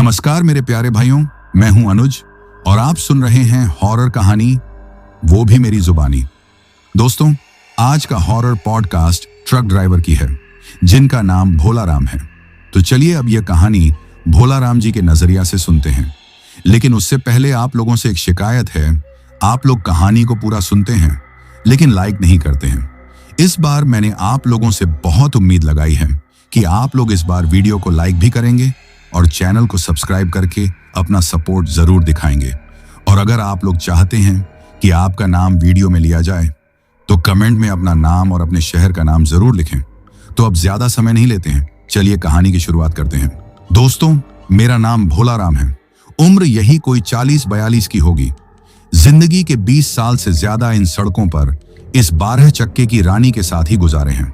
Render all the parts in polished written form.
नमस्कार मेरे प्यारे भाइयों, मैं हूं अनुज और आप सुन रहे हैं हॉरर कहानी, वो भी मेरी जुबानी। दोस्तों, आज का हॉरर पॉडकास्ट ट्रक ड्राइवर की है जिनका नाम भोला राम है। तो चलिए अब यह कहानी भोला राम जी के नजरिया से सुनते हैं। लेकिन उससे पहले आप लोगों से एक शिकायत है। आप लोग कहानी को पूरा सुनते हैं लेकिन लाइक नहीं करते हैं। इस बार मैंने आप लोगों से बहुत उम्मीद लगाई है कि आप लोग इस बार वीडियो को लाइक भी करेंगे और चैनल को सब्सक्राइब करके अपना सपोर्ट जरूर दिखाएंगे। और अगर आप लोग चाहते हैं कि आपका नाम वीडियो में लिया जाए तो कमेंट में अपना नाम और अपने शहर का नाम जरूर लिखें। तो अब ज्यादा समय नहीं लेते हैं, चलिए कहानी की शुरुआत करते हैं। दोस्तों, मेरा नाम भोला राम है। उम्र यही कोई 40-42 की होगी। जिंदगी के 20 साल से ज्यादा इन सड़कों पर इस 12 चक्के की रानी के साथ ही गुजारे हैं।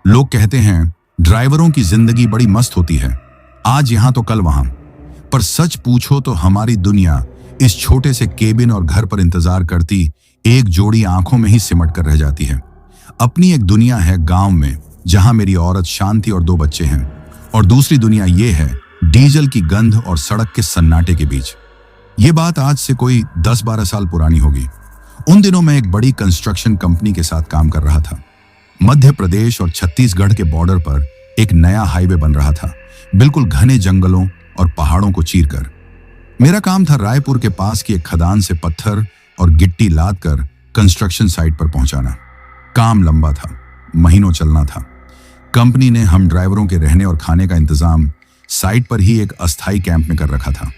लोग कहते हैं ड्राइवरों की जिंदगी बड़ी मस्त होती है, आज यहां तो कल वहां। पर सच पूछो तो हमारी दुनिया इस छोटे से केबिन और घर पर इंतजार करती एक जोड़ी आंखों में ही सिमट कर रह जाती है। अपनी एक दुनिया है गांव में, जहां मेरी औरत शांति और 2 बच्चे हैं, और दूसरी दुनिया ये है डीजल की गंध और सड़क के सन्नाटे के बीच। ये बात आज से कोई 10-12 साल पुरानी होगी। उन दिनों मैं एक बड़ी कंस्ट्रक्शन कंपनी के साथ काम कर रहा था। मध्य प्रदेश और छत्तीसगढ़ के बॉर्डर पर एक नया हाईवे बन रहा था, बिल्कुल घने जंगलों और पहाड़ों को चीरकर। मेरा काम था रायपुर के पास की एक खदान से पत्थर और गिट्टी लाद कर कंस्ट्रक्शन साइट पर पहुंचाना। काम लंबा था, महीनों चलना था। कंपनी ने हम ड्राइवरों के रहने और खाने का इंतजाम साइट पर ही एक अस्थायी कैंप में कर रखा था।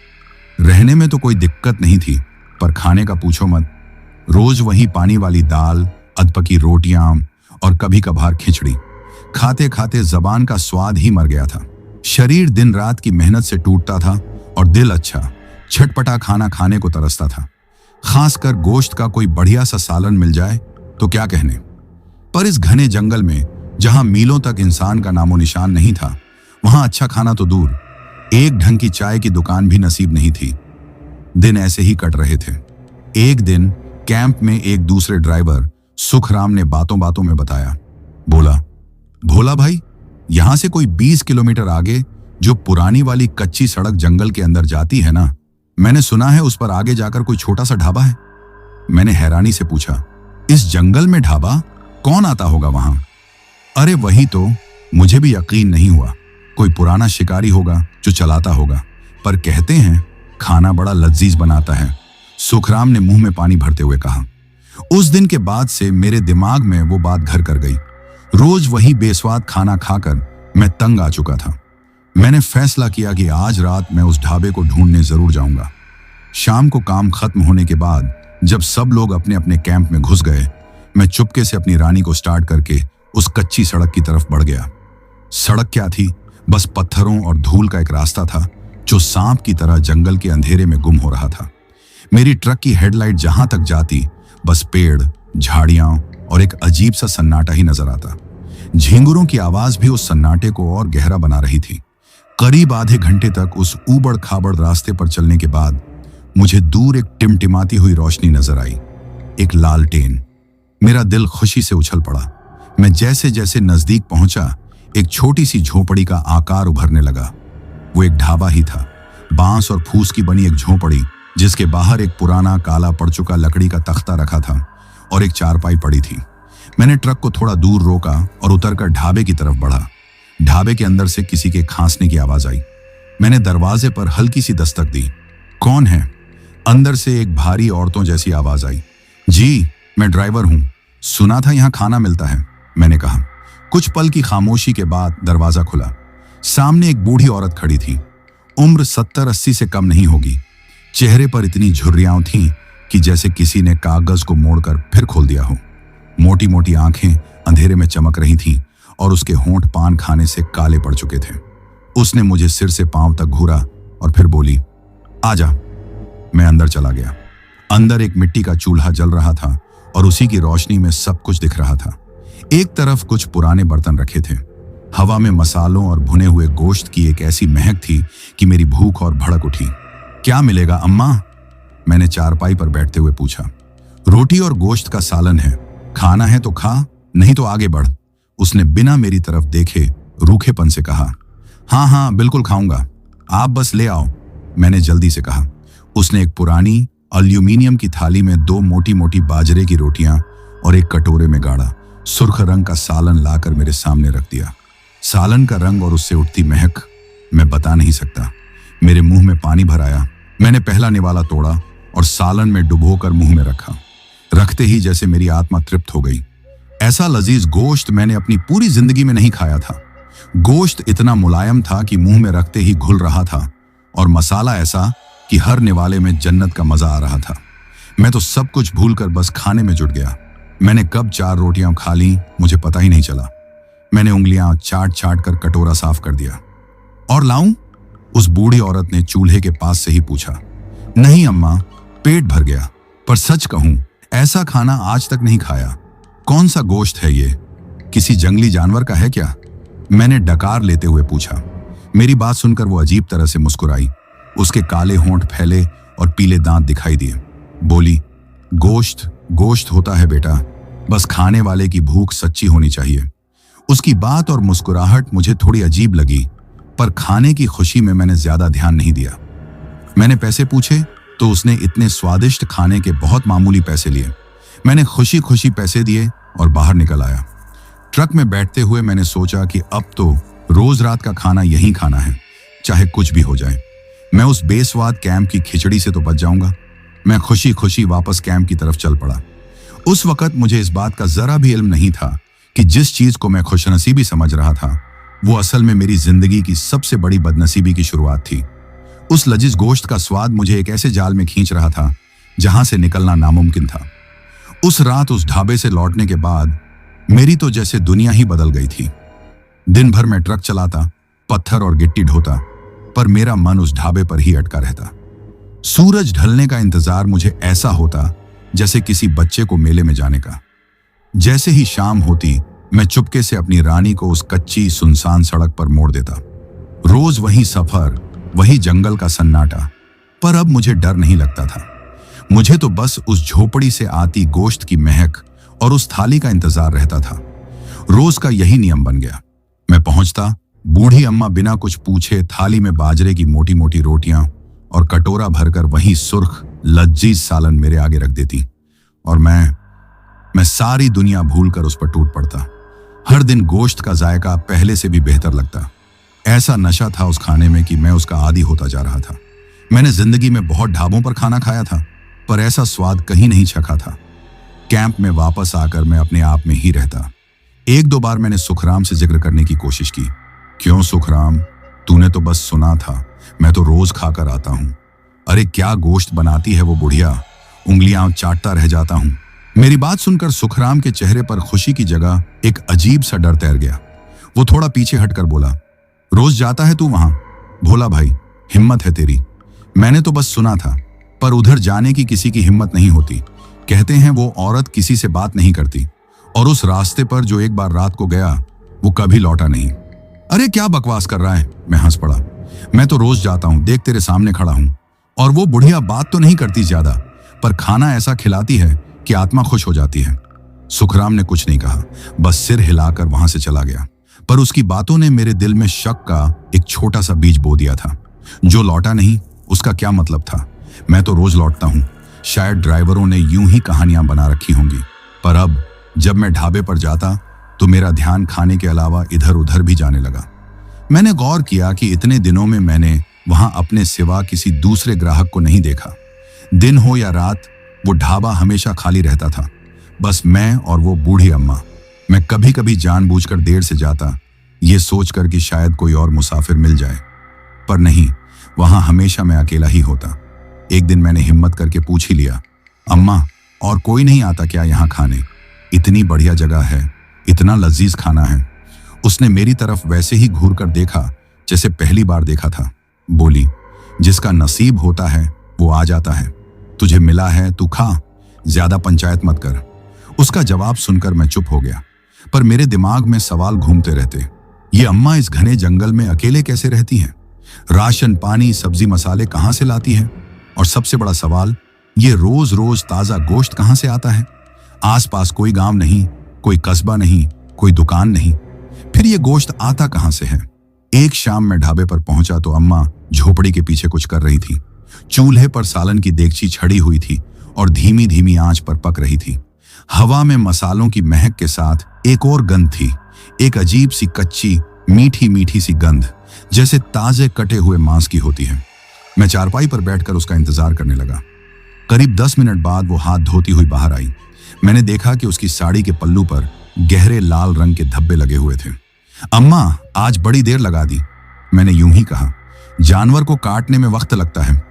रहने में तो कोई दिक्कत नहीं थी, पर खाने का पूछो मत। रोज वही पानी वाली दाल, अधपकी रोटियां और कभी कभार खिचड़ी खाते खाते जबान का स्वाद ही मर गया था। शरीर दिन रात की मेहनत से टूटता था और दिल अच्छा छटपटा खाना खाने को तरसता था। खासकर गोश्त का कोई बढ़िया सा सालन मिल जाए तो क्या कहने। पर इस घने जंगल में जहां मीलों तक इंसान का नामो निशान नहीं था, वहां अच्छा खाना तो दूर, एक ढंग की चाय की दुकान भी नसीब नहीं थी। दिन ऐसे ही कट रहे थे। एक दिन कैंप में एक दूसरे ड्राइवर सुखराम ने बातों बातों में बताया, बोला, भोला भाई, यहां से कोई 20 किलोमीटर आगे जो पुरानी वाली कच्ची सड़क जंगल के अंदर जाती है ना, मैंने सुना है उस पर आगे जाकर कोई छोटा सा ढाबा है। मैंने हैरानी से पूछा, इस जंगल में ढाबा? कौन आता होगा वहां? अरे वही तो, मुझे भी यकीन नहीं हुआ। कोई पुराना शिकारी होगा जो चलाता होगा, पर कहते हैं खाना बड़ा लजीज बनाता है, सुखराम ने मुंह में पानी भरते हुए कहा। उस दिन के बाद से मेरे दिमाग में वो बात घर कर गई। रोज वही बेस्वाद खाना खाकर मैं तंग आ चुका था। मैंने फैसला किया कि आज रात मैं उस ढाबे को ढूंढने जरूर जाऊंगा। शाम को काम खत्म होने के बाद जब सब लोग अपने अपने कैंप में घुस गए, मैं चुपके से अपनी रानी को स्टार्ट करके उस कच्ची सड़क की तरफ बढ़ गया। सड़क क्या थी, बस पत्थरों और धूल का एक रास्ता था जो सांप की तरह जंगल के अंधेरे में गुम हो रहा था। मेरी ट्रक की हेडलाइट जहां तक जाती, बस पेड़, झाड़ियां और एक अजीब सा सन्नाटा ही नजर आता। झींगुरों की आवाज भी उस सन्नाटे को और गहरा बना रही थी। करीब आधे घंटे तक उस ऊबड़ खाबड़ रास्ते पर चलने के बाद मुझे दूर एक टिमटिमाती हुई रोशनी नजर आई, एक लालटेन। मेरा दिल खुशी से उछल पड़ा। मैं जैसे जैसे नजदीक पहुंचा, एक छोटी सी झोपड़ी का आकार उभरने लगा। वो एक ढाबा ही था, बांस और फूस की बनी एक झोपड़ी जिसके बाहर एक पुराना काला पड़ चुका लकड़ी का तख्ता रखा था और एक चारपाई पड़ी थी। मैंने ट्रक को थोड़ा दूर रोका और उतरकर ढाबे की तरफ बढ़ा। ढाबे के अंदर से किसी के खांसने की आवाज आई। मैंने दरवाजे पर हल्की सी दस्तक दी। कौन है? अंदर से एक भारी औरतों जैसी आवाज आई। जी, मैं ड्राइवर हूं, सुना था यहां खाना मिलता है, मैंने कहा। कुछ पल की खामोशी के बाद दरवाजा खुला। सामने एक बूढ़ी औरत खड़ी थी। उम्र 70-80 से कम नहीं होगी। चेहरे पर इतनी झुर्रियां थीं कि जैसे किसी ने कागज को मोड़कर फिर खोल दिया हो। मोटी मोटी आंखें अंधेरे में चमक रही थीं और उसके होंठ पान खाने से काले पड़ चुके थे। उसने मुझे सिर से पांव तक घूरा और फिर बोली, आजा। मैं अंदर चला गया। अंदर एक मिट्टी का चूल्हा जल रहा था और उसी की रोशनी में सब कुछ दिख रहा था। एक तरफ कुछ पुराने बर्तन रखे थे। हवा में मसालों और भुने हुए गोश्त की एक ऐसी महक थी कि मेरी भूख और भड़क उठी। क्या मिलेगा अम्मा? मैंने चारपाई पर बैठते हुए पूछा। रोटी और गोश्त का सालन है, खाना है तो खा, नहीं तो आगे बढ़, उसने बिना मेरी तरफ देखे रूखेपन से कहा। हाँ हाँ बिल्कुल खाऊंगा, आप बस ले आओ, मैंने जल्दी से कहा। उसने एक पुरानी एल्यूमिनियम की थाली में 2 मोटी मोटी बाजरे की रोटियां और एक कटोरे में गाढ़ा सुर्ख रंग का सालन लाकर मेरे सामने रख दिया। सालन का रंग और उससे उठती महक मैं बता नहीं सकता। मेरे मुंह में पानी भर आया। मैंने पहला निवाला तोड़ा और सालन में डुबोकर मुंह में रखा। रखते ही जैसे मेरी आत्मा तृप्त हो गई। ऐसा लजीज गोश्त मैंने अपनी पूरी जिंदगी में नहीं खाया था। गोश्त इतना मुलायम था कि मुंह में रखते ही घुल रहा था और मसाला ऐसा कि हर निवाले में जन्नत का मजा आ रहा था। मैं तो सब कुछ भूलकर बस खाने में जुट गया। मैंने कब 4 रोटियां खा ली मुझे पता ही नहीं चला। मैंने उंगलियां चाट चाट कर कटोरा साफ कर दिया। और लाऊं? उस बूढ़ी औरत ने चूल्हे के पास से ही पूछा। नहीं अम्मा, पेट भर गया, पर सच कहूं ऐसा खाना आज तक नहीं खाया। कौन सा गोश्त है ये? किसी जंगली जानवर का है क्या? मैंने डकार लेते हुए पूछा। मेरी बात सुनकर वो अजीब तरह से मुस्कुराई। उसके काले होंठ फैले और पीले दांत दिखाई दिए। बोली, गोश्त गोश्त होता है बेटा, बस खाने वाले की भूख सच्ची होनी चाहिए। उसकी बात और मुस्कुराहट मुझे थोड़ी अजीब लगी, पर खाने की खुशी में मैंने ज्यादा ध्यान नहीं दिया। मैंने पैसे पूछे तो उसने इतने स्वादिष्ट खाने के बहुत मामूली पैसे लिए। मैंने खुशी खुशी पैसे दिए और बाहर निकल आया। ट्रक में बैठते हुए मैंने सोचा कि अब तो रोज रात का खाना यहीं खाना है, चाहे कुछ भी हो जाए। मैं उस बेस्वाद कैंप की खिचड़ी से तो बच जाऊंगा। मैं खुशी खुशी वापस कैंप की तरफ चल पड़ा। उस वक्त मुझे इस बात का जरा भी इल्म नहीं था कि जिस चीज को मैं खुशनसीबी समझ रहा था वो असल में मेरी जिंदगी की सबसे बड़ी बदनसीबी की शुरुआत थी। उस लजीज गोश्त का स्वाद मुझे एक ऐसे जाल में खींच रहा था जहां से निकलना नामुमकिन था। उस रात उस ढाबे से लौटने के बाद मेरी तो जैसे दुनिया ही बदल गई थी। दिन भर मैं ट्रक चलाता, पत्थर और गिट्टी ढोता, पर मेरा मन उस ढाबे पर ही अटका रहता। सूरज ढलने का इंतजार मुझे ऐसा होता जैसे किसी बच्चे को मेले में जाने का। जैसे ही शाम होती मैं चुपके से अपनी रानी को उस कच्ची सुनसान सड़क पर मोड़ देता। रोज वही सफर, वही जंगल का सन्नाटा, पर अब मुझे डर नहीं लगता था। मुझे तो बस उस झोपड़ी से आती गोश्त की महक और उस थाली का इंतजार रहता था। रोज का यही नियम बन गया। मैं पहुंचता, बूढ़ी अम्मा बिना कुछ पूछे थाली में बाजरे की मोटी मोटी रोटियां और कटोरा भरकर वही सुर्ख लजीज सालन मेरे आगे रख देती और मैं सारी दुनिया भूलकर उस पर टूट पड़ता। हर दिन गोश्त का जायका पहले से भी बेहतर लगता। ऐसा नशा था उस खाने में कि मैं उसका आदी होता जा रहा था। मैंने जिंदगी में बहुत ढाबों पर खाना खाया था, पर ऐसा स्वाद कहीं नहीं चखा था। कैंप में वापस आकर मैं अपने आप में ही रहता। 1-2 बार मैंने सुखराम से जिक्र करने की कोशिश की। क्यों सुखराम, तूने तो बस सुना था, मैं तो रोज खाकर आता हूं। अरे क्या गोश्त बनाती है वो बुढ़िया, उंगलियां चाटता रह जाता हूं। मेरी बात सुनकर सुखराम के चेहरे पर खुशी की जगह एक अजीब सा डर तैर गया। वो थोड़ा पीछे हटकर बोला, रोज जाता है तू वहां? भोला भाई, हिम्मत है तेरी। मैंने तो बस सुना था, पर उधर जाने की किसी की हिम्मत नहीं होती। कहते हैं वो औरत किसी से बात नहीं करती, और उस रास्ते पर जो एक बार रात को गया वो कभी लौटा नहीं। अरे क्या बकवास कर रहा है, मैं हंस पड़ा। मैं तो रोज जाता हूं, देख तेरे सामने खड़ा हूं। और वो बुढ़िया बात तो नहीं करती ज्यादा, पर खाना ऐसा खिलाती है कि आत्मा खुश हो जाती है। सुखराम ने कुछ नहीं कहा, बस सिर हिलाकर वहां से चला गया। पर उसकी बातों ने मेरे दिल में शक का एक छोटा सा बीज बो दिया था। जो लौटा नहीं उसका क्या मतलब था? मैं तो रोज लौटता हूं। शायद ड्राइवरों ने यूं ही कहानियां बना रखी होंगी, पर अब जब मैं ढाबे पर जाता तो मेरा ध्यान खाने के अलावा इधर उधर भी जाने लगा। मैंने गौर किया कि इतने दिनों में मैंने वहां अपने सिवा किसी दूसरे ग्राहक को नहीं देखा। दिन हो या रात, वो ढाबा हमेशा खाली रहता था, बस मैं और वो बूढ़ी अम्मा। मैं कभी कभी जानबूझकर देर से जाता, ये सोचकर कि शायद कोई और मुसाफिर मिल जाए, पर नहीं, वहां हमेशा मैं अकेला ही होता। एक दिन मैंने हिम्मत करके पूछ ही लिया, अम्मा और कोई नहीं आता क्या यहाँ खाने? इतनी बढ़िया जगह है, इतना लजीज खाना है। उसने मेरी तरफ वैसे ही घूर कर देखा जैसे पहली बार देखा था। बोली, जिसका नसीब होता है वो आ जाता है, तुझे मिला है तू खा, ज्यादा पंचायत मत कर। उसका जवाब सुनकर मैं चुप हो गया, पर मेरे दिमाग में सवाल घूमते रहते। ये अम्मा इस घने जंगल में अकेले कैसे रहती हैं? राशन पानी सब्जी मसाले कहां से लाती है? और सबसे बड़ा सवाल, ये रोज रोज ताजा गोश्त कहां से आता है? आसपास कोई गांव नहीं, कोई कस्बा नहीं, कोई दुकान नहीं, फिर ये गोश्त आता कहां से है? एक शाम मैं ढाबे पर पहुंचा तो अम्मा झोपड़ी के पीछे कुछ कर रही थी। चूल्हे पर सालन की देगची छड़ी हुई थी और धीमी धीमी आंच पर पक रही थी। हवा में मसालों की महक के साथ एक और गंध थी, एक अजीब सी कच्ची मीठी मीठी सी गंध, जैसे ताजे कटे हुए मांस की होती है। मैं चारपाई पर बैठकर उसका इंतजार करने लगा। करीब 10 मिनट बाद वो हाथ धोती हुई बाहर आई। मैंने देखा कि उसकी साड़ी के पल्लू पर गहरे लाल रंग के धब्बे लगे हुए थे। अम्मा, आज बड़ी देर लगा दी, मैंने यूं ही कहा। जानवर को काटने में वक्त लगता है,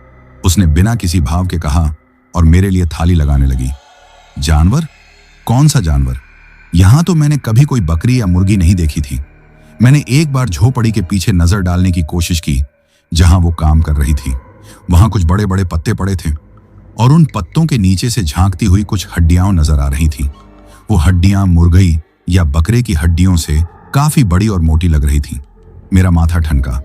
उसने बिना किसी भाव के कहा और मेरे लिए थाली लगाने लगी। जानवर? कौन सा जानवर? यहां तो मैंने कभी कोई बकरी या मुर्गी नहीं देखी थी। मैंने एक बार झोपड़ी के पीछे नजर डालने की कोशिश की जहां वो काम कर रही थी। वहां कुछ बड़े बड़े पत्ते पड़े थे और उन पत्तों के नीचे से झांकती हुई कुछ हड्डियां नजर आ रही थी। वो हड्डियां मुर्गी या बकरे की हड्डियों से काफी बड़ी और मोटी लग रही थी। मेरा माथा ठनका।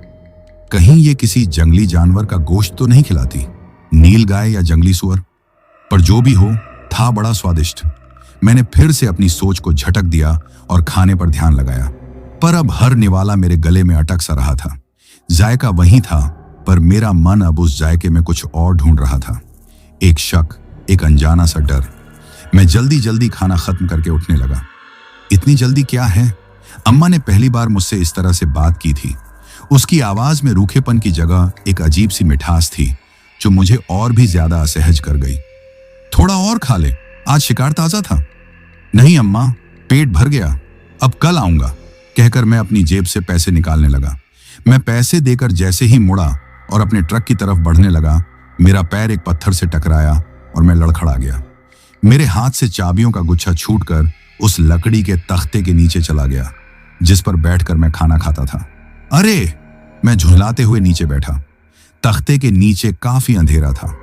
कहीं ये किसी जंगली जानवर का गोश्त तो नहीं खिलाती, नील गाय या जंगली सुअर? पर जो भी हो, था बड़ा स्वादिष्ट। मैंने फिर से अपनी सोच को झटक दिया और खाने पर ध्यान लगाया, पर अब हर निवाला मेरे गले में अटक सा रहा था। जायका वही था, पर मेरा मन अब उस जायके में कुछ और ढूंढ रहा था। एक शक, एक अनजाना सा डर। मैं जल्दी जल्दी खाना खत्म करके उठने लगा। इतनी जल्दी क्या है? अम्मा ने पहली बार मुझसे इस तरह से बात की थी। उसकी आवाज में रूखेपन की जगह एक अजीब सी मिठास थी जो मुझे और भी ज्यादा असहज कर गई। थोड़ा और खा ले, आज शिकार ताजा था। नहीं अम्मा, पेट भर गया, अब कल आऊंगा, कहकर मैं अपनी जेब से पैसे निकालने लगा। मैं पैसे देकर जैसे ही मुड़ा और अपने ट्रक की तरफ बढ़ने लगा, मेरा पैर एक पत्थर से टकराया और मैं लड़खड़ा गया। मेरे हाथ से चाबियों का गुच्छा छूटकर उस लकड़ी के तख्ते के नीचे चला गया जिस पर बैठकर मैं खाना खाता था। अरे! मैं झुंझलाते हुए नीचे बैठा। तख्ते के नीचे काफी अंधेरा था।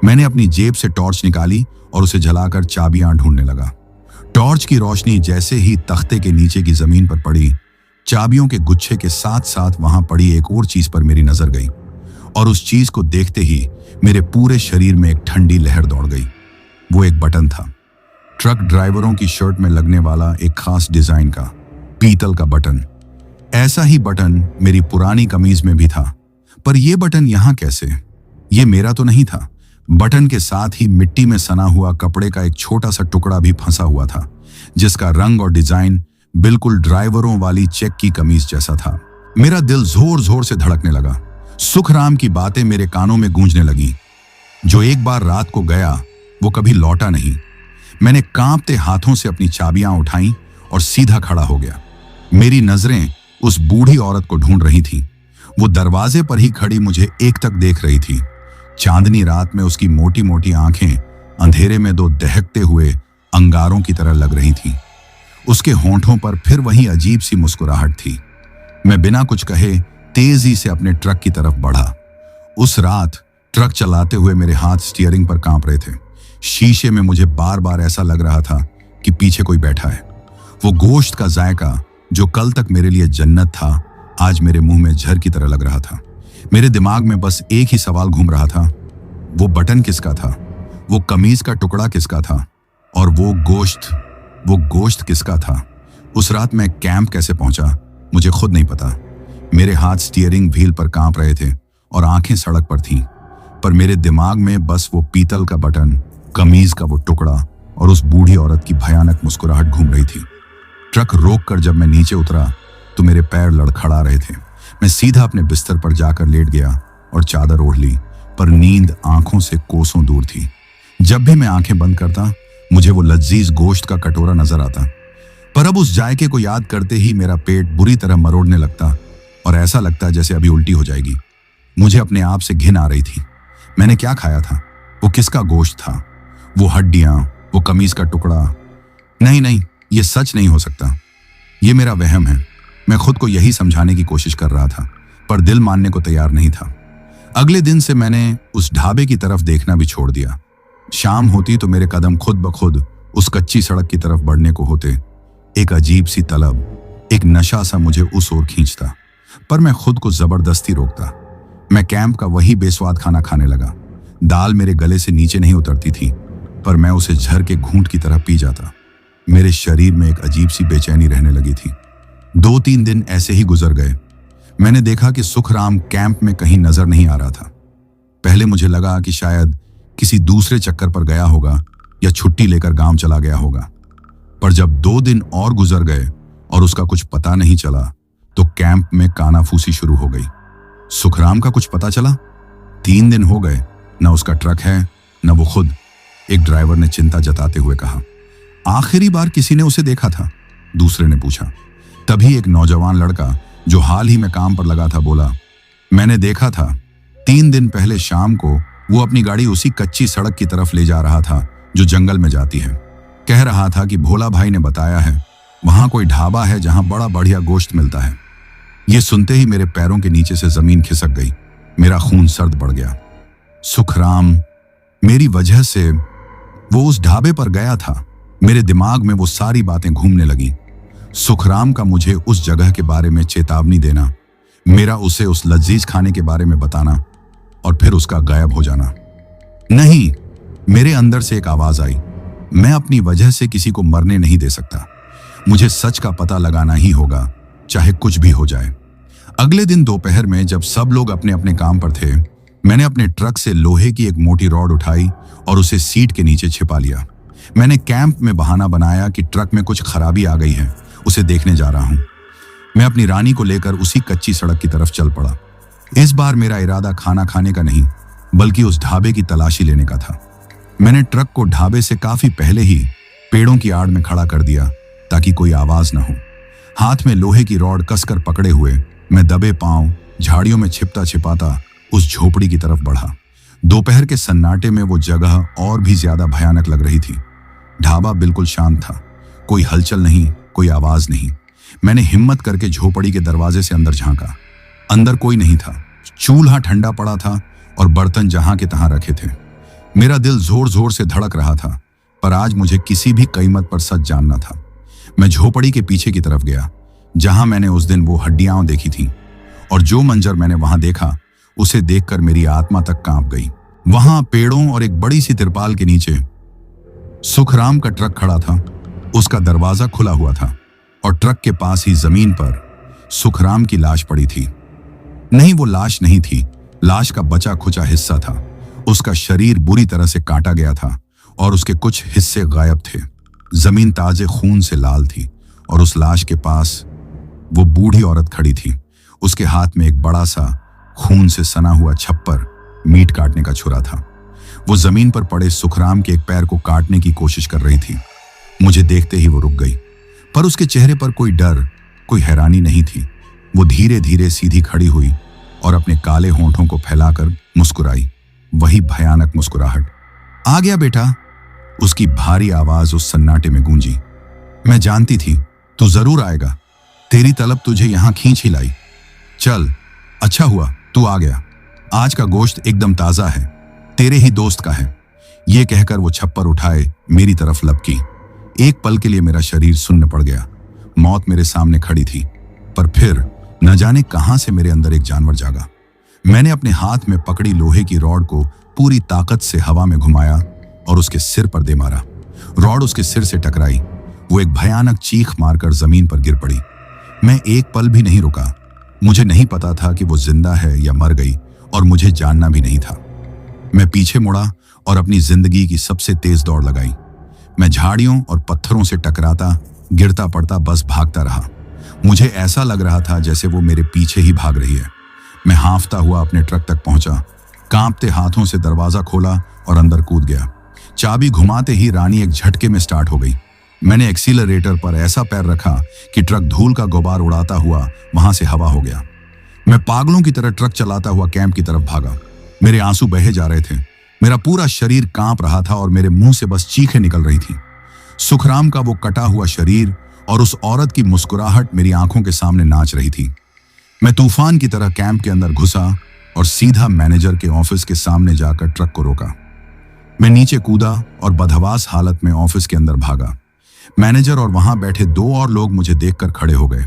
मैंने अपनी जेब से टॉर्च निकाली और उसे जलाकर चाबियां ढूंढने लगा। टॉर्च की रोशनी जैसे ही तख्ते के नीचे की जमीन पर पड़ी, चाबियों के गुच्छे के साथ साथ वहां पड़ी एक और चीज पर मेरी नजर गई और उस चीज को देखते ही मेरे पूरे शरीर में एक ठंडी लहर दौड़ गई। वो एक बटन था, ट्रक ड्राइवरों की शर्ट में लगने वाला एक खास डिजाइन का पीतल का बटन। ऐसा ही बटन मेरी पुरानी कमीज में भी था, पर यह बटन यहां कैसे? ये मेरा तो नहीं था। बटन के साथ ही मिट्टी में सना हुआ कपड़े का एक छोटा सा टुकड़ा भी फंसा हुआ था जिसका रंग और डिजाइन बिल्कुल ड्राइवरों वाली चेक की कमीज जैसा था। मेरा दिल जोर जोर से धड़कने लगा। सुखराम की बातें मेरे कानों में गूंजने लगी। जो एक बार रात को गया वो कभी लौटा नहीं। मैंने कांपते हाथों से अपनी चाबियां उठाई और सीधा खड़ा हो गया। मेरी नजरें उस बूढ़ी औरत को ढूंढ रही थीं। वो दरवाजे पर ही खड़ी मुझे एकटक देख रही थी। चांदनी रात में उसकी मोटी मोटी आंखें अंधेरे में दो दहकते हुए अंगारों की तरह लग रही थीं। उसके होंठों पर फिर वही अजीब सी मुस्कुराहट थी। मैं बिना कुछ कहे तेजी से अपने ट्रक की तरफ बढ़ा। उस रात ट्रक चलाते हुए मेरे हाथ स्टीयरिंग पर कांप रहे थे। शीशे में मुझे बार बार ऐसा लग रहा था कि पीछे कोई बैठा है। वो गोश्त का जायका जो कल तक मेरे लिए जन्नत था, आज मेरे मुंह में जहर की तरह लग रहा था। मेरे दिमाग में बस एक ही सवाल घूम रहा था, वो बटन किसका था? वो कमीज का टुकड़ा किसका था? और वो गोश्त किसका था? उस रात मैं कैंप कैसे पहुंचा मुझे खुद नहीं पता। मेरे हाथ स्टीयरिंग व्हील पर कांप रहे थे और आंखें सड़क पर थीं, पर मेरे दिमाग में बस वो पीतल का बटन, कमीज का वो टुकड़ा और उस बूढ़ी औरत की भयानक मुस्कुराहट घूम रही थी। ट्रक रोककर जब मैं नीचे उतरा तो मेरे पैर लड़खड़ा रहे थे। मैं सीधा अपने बिस्तर पर जाकर लेट गया और चादर ओढ़ ली, पर नींद आंखों से कोसों दूर थी। जब भी मैं आंखें बंद करता मुझे वो लजीज गोश्त का कटोरा नजर आता, पर अब उस जायके को याद करते ही मेरा पेट बुरी तरह मरोड़ने लगता और ऐसा लगता जैसे अभी उल्टी हो जाएगी। मुझे अपने आप से घिन आ रही थी। मैंने क्या खाया था? वो किसका गोश्त था? वो हड्डियां, वो कमीज का टुकड़ा? नहीं, ये सच नहीं हो सकता। ये मेरा वहम है। मैं खुद को यही समझाने की कोशिश कर रहा था, पर दिल मानने को तैयार नहीं था। अगले दिन से मैंने उस ढाबे की तरफ देखना भी छोड़ दिया। शाम होती तो मेरे कदम खुद ब खुद उस कच्ची सड़क की तरफ बढ़ने को होते। एक अजीब सी तलब, एक नशा सा मुझे उस ओर खींचता, पर मैं खुद को जबरदस्ती रोकता। मैं कैंप का वही बेस्वाद खाना खाने लगा। दाल मेरे गले से नीचे नहीं उतरती थी, पर मैं उसे झर के घूंट की तरह पी जाता। मेरे शरीर में एक अजीब सी बेचैनी रहने लगी थी। 2-3 दिन ऐसे ही गुजर गए। मैंने देखा कि सुखराम कैंप में कहीं नजर नहीं आ रहा था। पहले मुझे लगा कि शायद किसी दूसरे चक्कर पर गया होगा या छुट्टी लेकर गांव चला गया होगा। पर जब 2 दिन और गुजर गए और उसका कुछ पता नहीं चला तो कैंप में कानाफूसी शुरू हो गई। सुखराम का कुछ पता चला? 3 दिन हो गए, न उसका ट्रक है न वो खुद, एक ड्राइवर ने चिंता जताते हुए कहा। आखिरी बार किसी ने उसे देखा था? दूसरे ने पूछा। तभी एक नौजवान लड़का जो हाल ही में काम पर लगा था बोला, मैंने देखा था। 3 दिन पहले शाम को वो अपनी गाड़ी उसी कच्ची सड़क की तरफ ले जा रहा था जो जंगल में जाती है। कह रहा था कि भोला भाई ने बताया है वहां कोई ढाबा है जहां बड़ा बढ़िया गोश्त मिलता है। ये सुनते ही मेरे पैरों के नीचे से जमीन खिसक गई, मेरा खून सर्द बढ़ गया। सुखराम, मेरी वजह से वो उस ढाबे पर गया था। मेरे दिमाग में वो सारी बातें घूमने लगी। सुखराम का मुझे उस जगह के बारे में चेतावनी देना, मेरा उसे उस लजीज खाने के बारे में बताना और फिर उसका गायब हो जाना। नहीं, मेरे अंदर से एक आवाज आई, मैं अपनी वजह से किसी को मरने नहीं दे सकता। मुझे सच का पता लगाना ही होगा, चाहे कुछ भी हो जाए। अगले दिन दोपहर में जब सब लोग अपने अपने काम पर थे, मैंने अपने ट्रक से लोहे की एक मोटी रॉड उठाई और उसे सीट के नीचे छिपा लिया। मैंने कैंप में बहाना बनाया कि ट्रक में कुछ खराबी आ गई है, उसे देखने जा रहा हूं। मैं अपनी रानी को लेकर उसी कच्ची सड़क की तरफ चल पड़ा। इस बार मेरा इरादा खाना खाने का नहीं बल्कि उस ढाबे की तलाशी लेने का था। मैंने ट्रक को ढाबे से काफी पहले ही पेड़ों की आड़ में खड़ा कर दिया ताकि कोई आवाज न हो। हाथ में लोहे की रॉड कसकर पकड़े हुए मैं दबे पांव झाड़ियों में छिपता छिपाता उस झोपड़ी की तरफ बढ़ा। दोपहर के सन्नाटे में वो जगह और भी ज्यादा भयानक लग रही थी। ढाबा बिल्कुल शांत था, कोई हलचल नहीं, कोई आवाज नहीं। मैंने हिम्मत करके झोपड़ी के दरवाजे से अंदर झांका। अंदर कोई नहीं था। चूल्हा ठंडा पड़ा था और बर्तन जहां के तहां रखे थे। मेरा दिल जोर जोर से धड़क रहा था, पर आज मुझे किसी भी कीमत पर सच जानना था। मैं झोपड़ी के पीछे की तरफ गया जहां मैंने उस दिन वो हड्डियां देखी थी, और जो मंजर मैंने वहां देखा उसे देखकर मेरी आत्मा तक कांप गई। वहां पेड़ों और एक बड़ी सी तिरपाल के नीचे सुखराम का ट्रक खड़ा था। उसका दरवाजा खुला हुआ था और ट्रक के पास ही जमीन पर सुखराम की लाश पड़ी थी। नहीं, वो लाश नहीं थी, लाश का बचा खुचा हिस्सा था। उसका शरीर बुरी तरह से काटा गया था और उसके कुछ हिस्से गायब थे। जमीन ताजे खून से लाल थी और उस लाश के पास वो बूढ़ी औरत खड़ी थी। उसके हाथ में एक बड़ा सा खून से सना हुआ छप्पर मीट काटने का छुरा था। वो जमीन पर पड़े सुखराम के एक पैर को काटने की कोशिश कर रही थी। मुझे देखते ही वो रुक गई, पर उसके चेहरे पर कोई डर, कोई हैरानी नहीं थी। वो धीरे धीरे सीधी खड़ी हुई और अपने काले होंठों को फैलाकर मुस्कुराई। वही भयानक मुस्कुराहट। आ गया बेटा, उसकी भारी आवाज उस सन्नाटे में गूंजी। मैं जानती थी तू जरूर आएगा, तेरी तलब तुझे यहां खींच ही लाई। चल, अच्छा हुआ तू आ गया। आज का गोश्त एकदम ताजा है, तेरे ही दोस्त का है। ये कहकर वो छप्पर उठाए मेरी तरफ लपकी। एक पल के लिए मेरा शरीर सुन्न पड़ गया। मौत मेरे सामने खड़ी थी, पर फिर न जाने कहां से मेरे अंदर एक जानवर जागा। मैंने अपने हाथ में पकड़ी लोहे की रॉड को पूरी ताकत से हवा में घुमाया और उसके सिर पर दे मारा। रॉड उसके सिर से टकराई। वो एक भयानक चीख मारकर जमीन पर गिर पड़ी। मैं एक पल भी नहीं रुका। मुझे नहीं पता था कि वो जिंदा है या मर गई, और मुझे जानना भी नहीं था। मैं पीछे मुड़ा और अपनी जिंदगी की सबसे तेज दौड़ लगाई। मैं झाड़ियों और पत्थरों से टकराता, गिरता पड़ता बस भागता रहा। मुझे ऐसा लग रहा था जैसे वो मेरे पीछे ही भाग रही है। मैं हांफता हुआ अपने ट्रक तक पहुंचा, कांपते हाथों से दरवाजा खोला और अंदर कूद गया। चाबी घुमाते ही रानी एक झटके में स्टार्ट हो गई। मैंने एक्सीलरेटर पर ऐसा पैर रखा कि ट्रक धूल का गुबार उड़ाता हुआ वहां से हवा हो गया। मैं पागलों की तरह ट्रक चलाता हुआ कैंप की तरफ भागा। मेरे आंसू बहे जा रहे थे, मेरा पूरा शरीर कांप रहा था और मेरे मुंह से बस चीखें निकल रही थी। सुखराम का वो कटा हुआ शरीर और उस औरत की मुस्कुराहट मेरी आंखों के सामने नाच रही थी। मैं तूफान की तरह कैंप के अंदर घुसा और सीधा मैनेजर के ऑफिस के सामने जाकर ट्रक को रोका। मैं नीचे कूदा और बदहवास हालत में ऑफिस के अंदर भागा। मैनेजर और वहां बैठे 2 और लोग मुझे देखकर खड़े हो गए।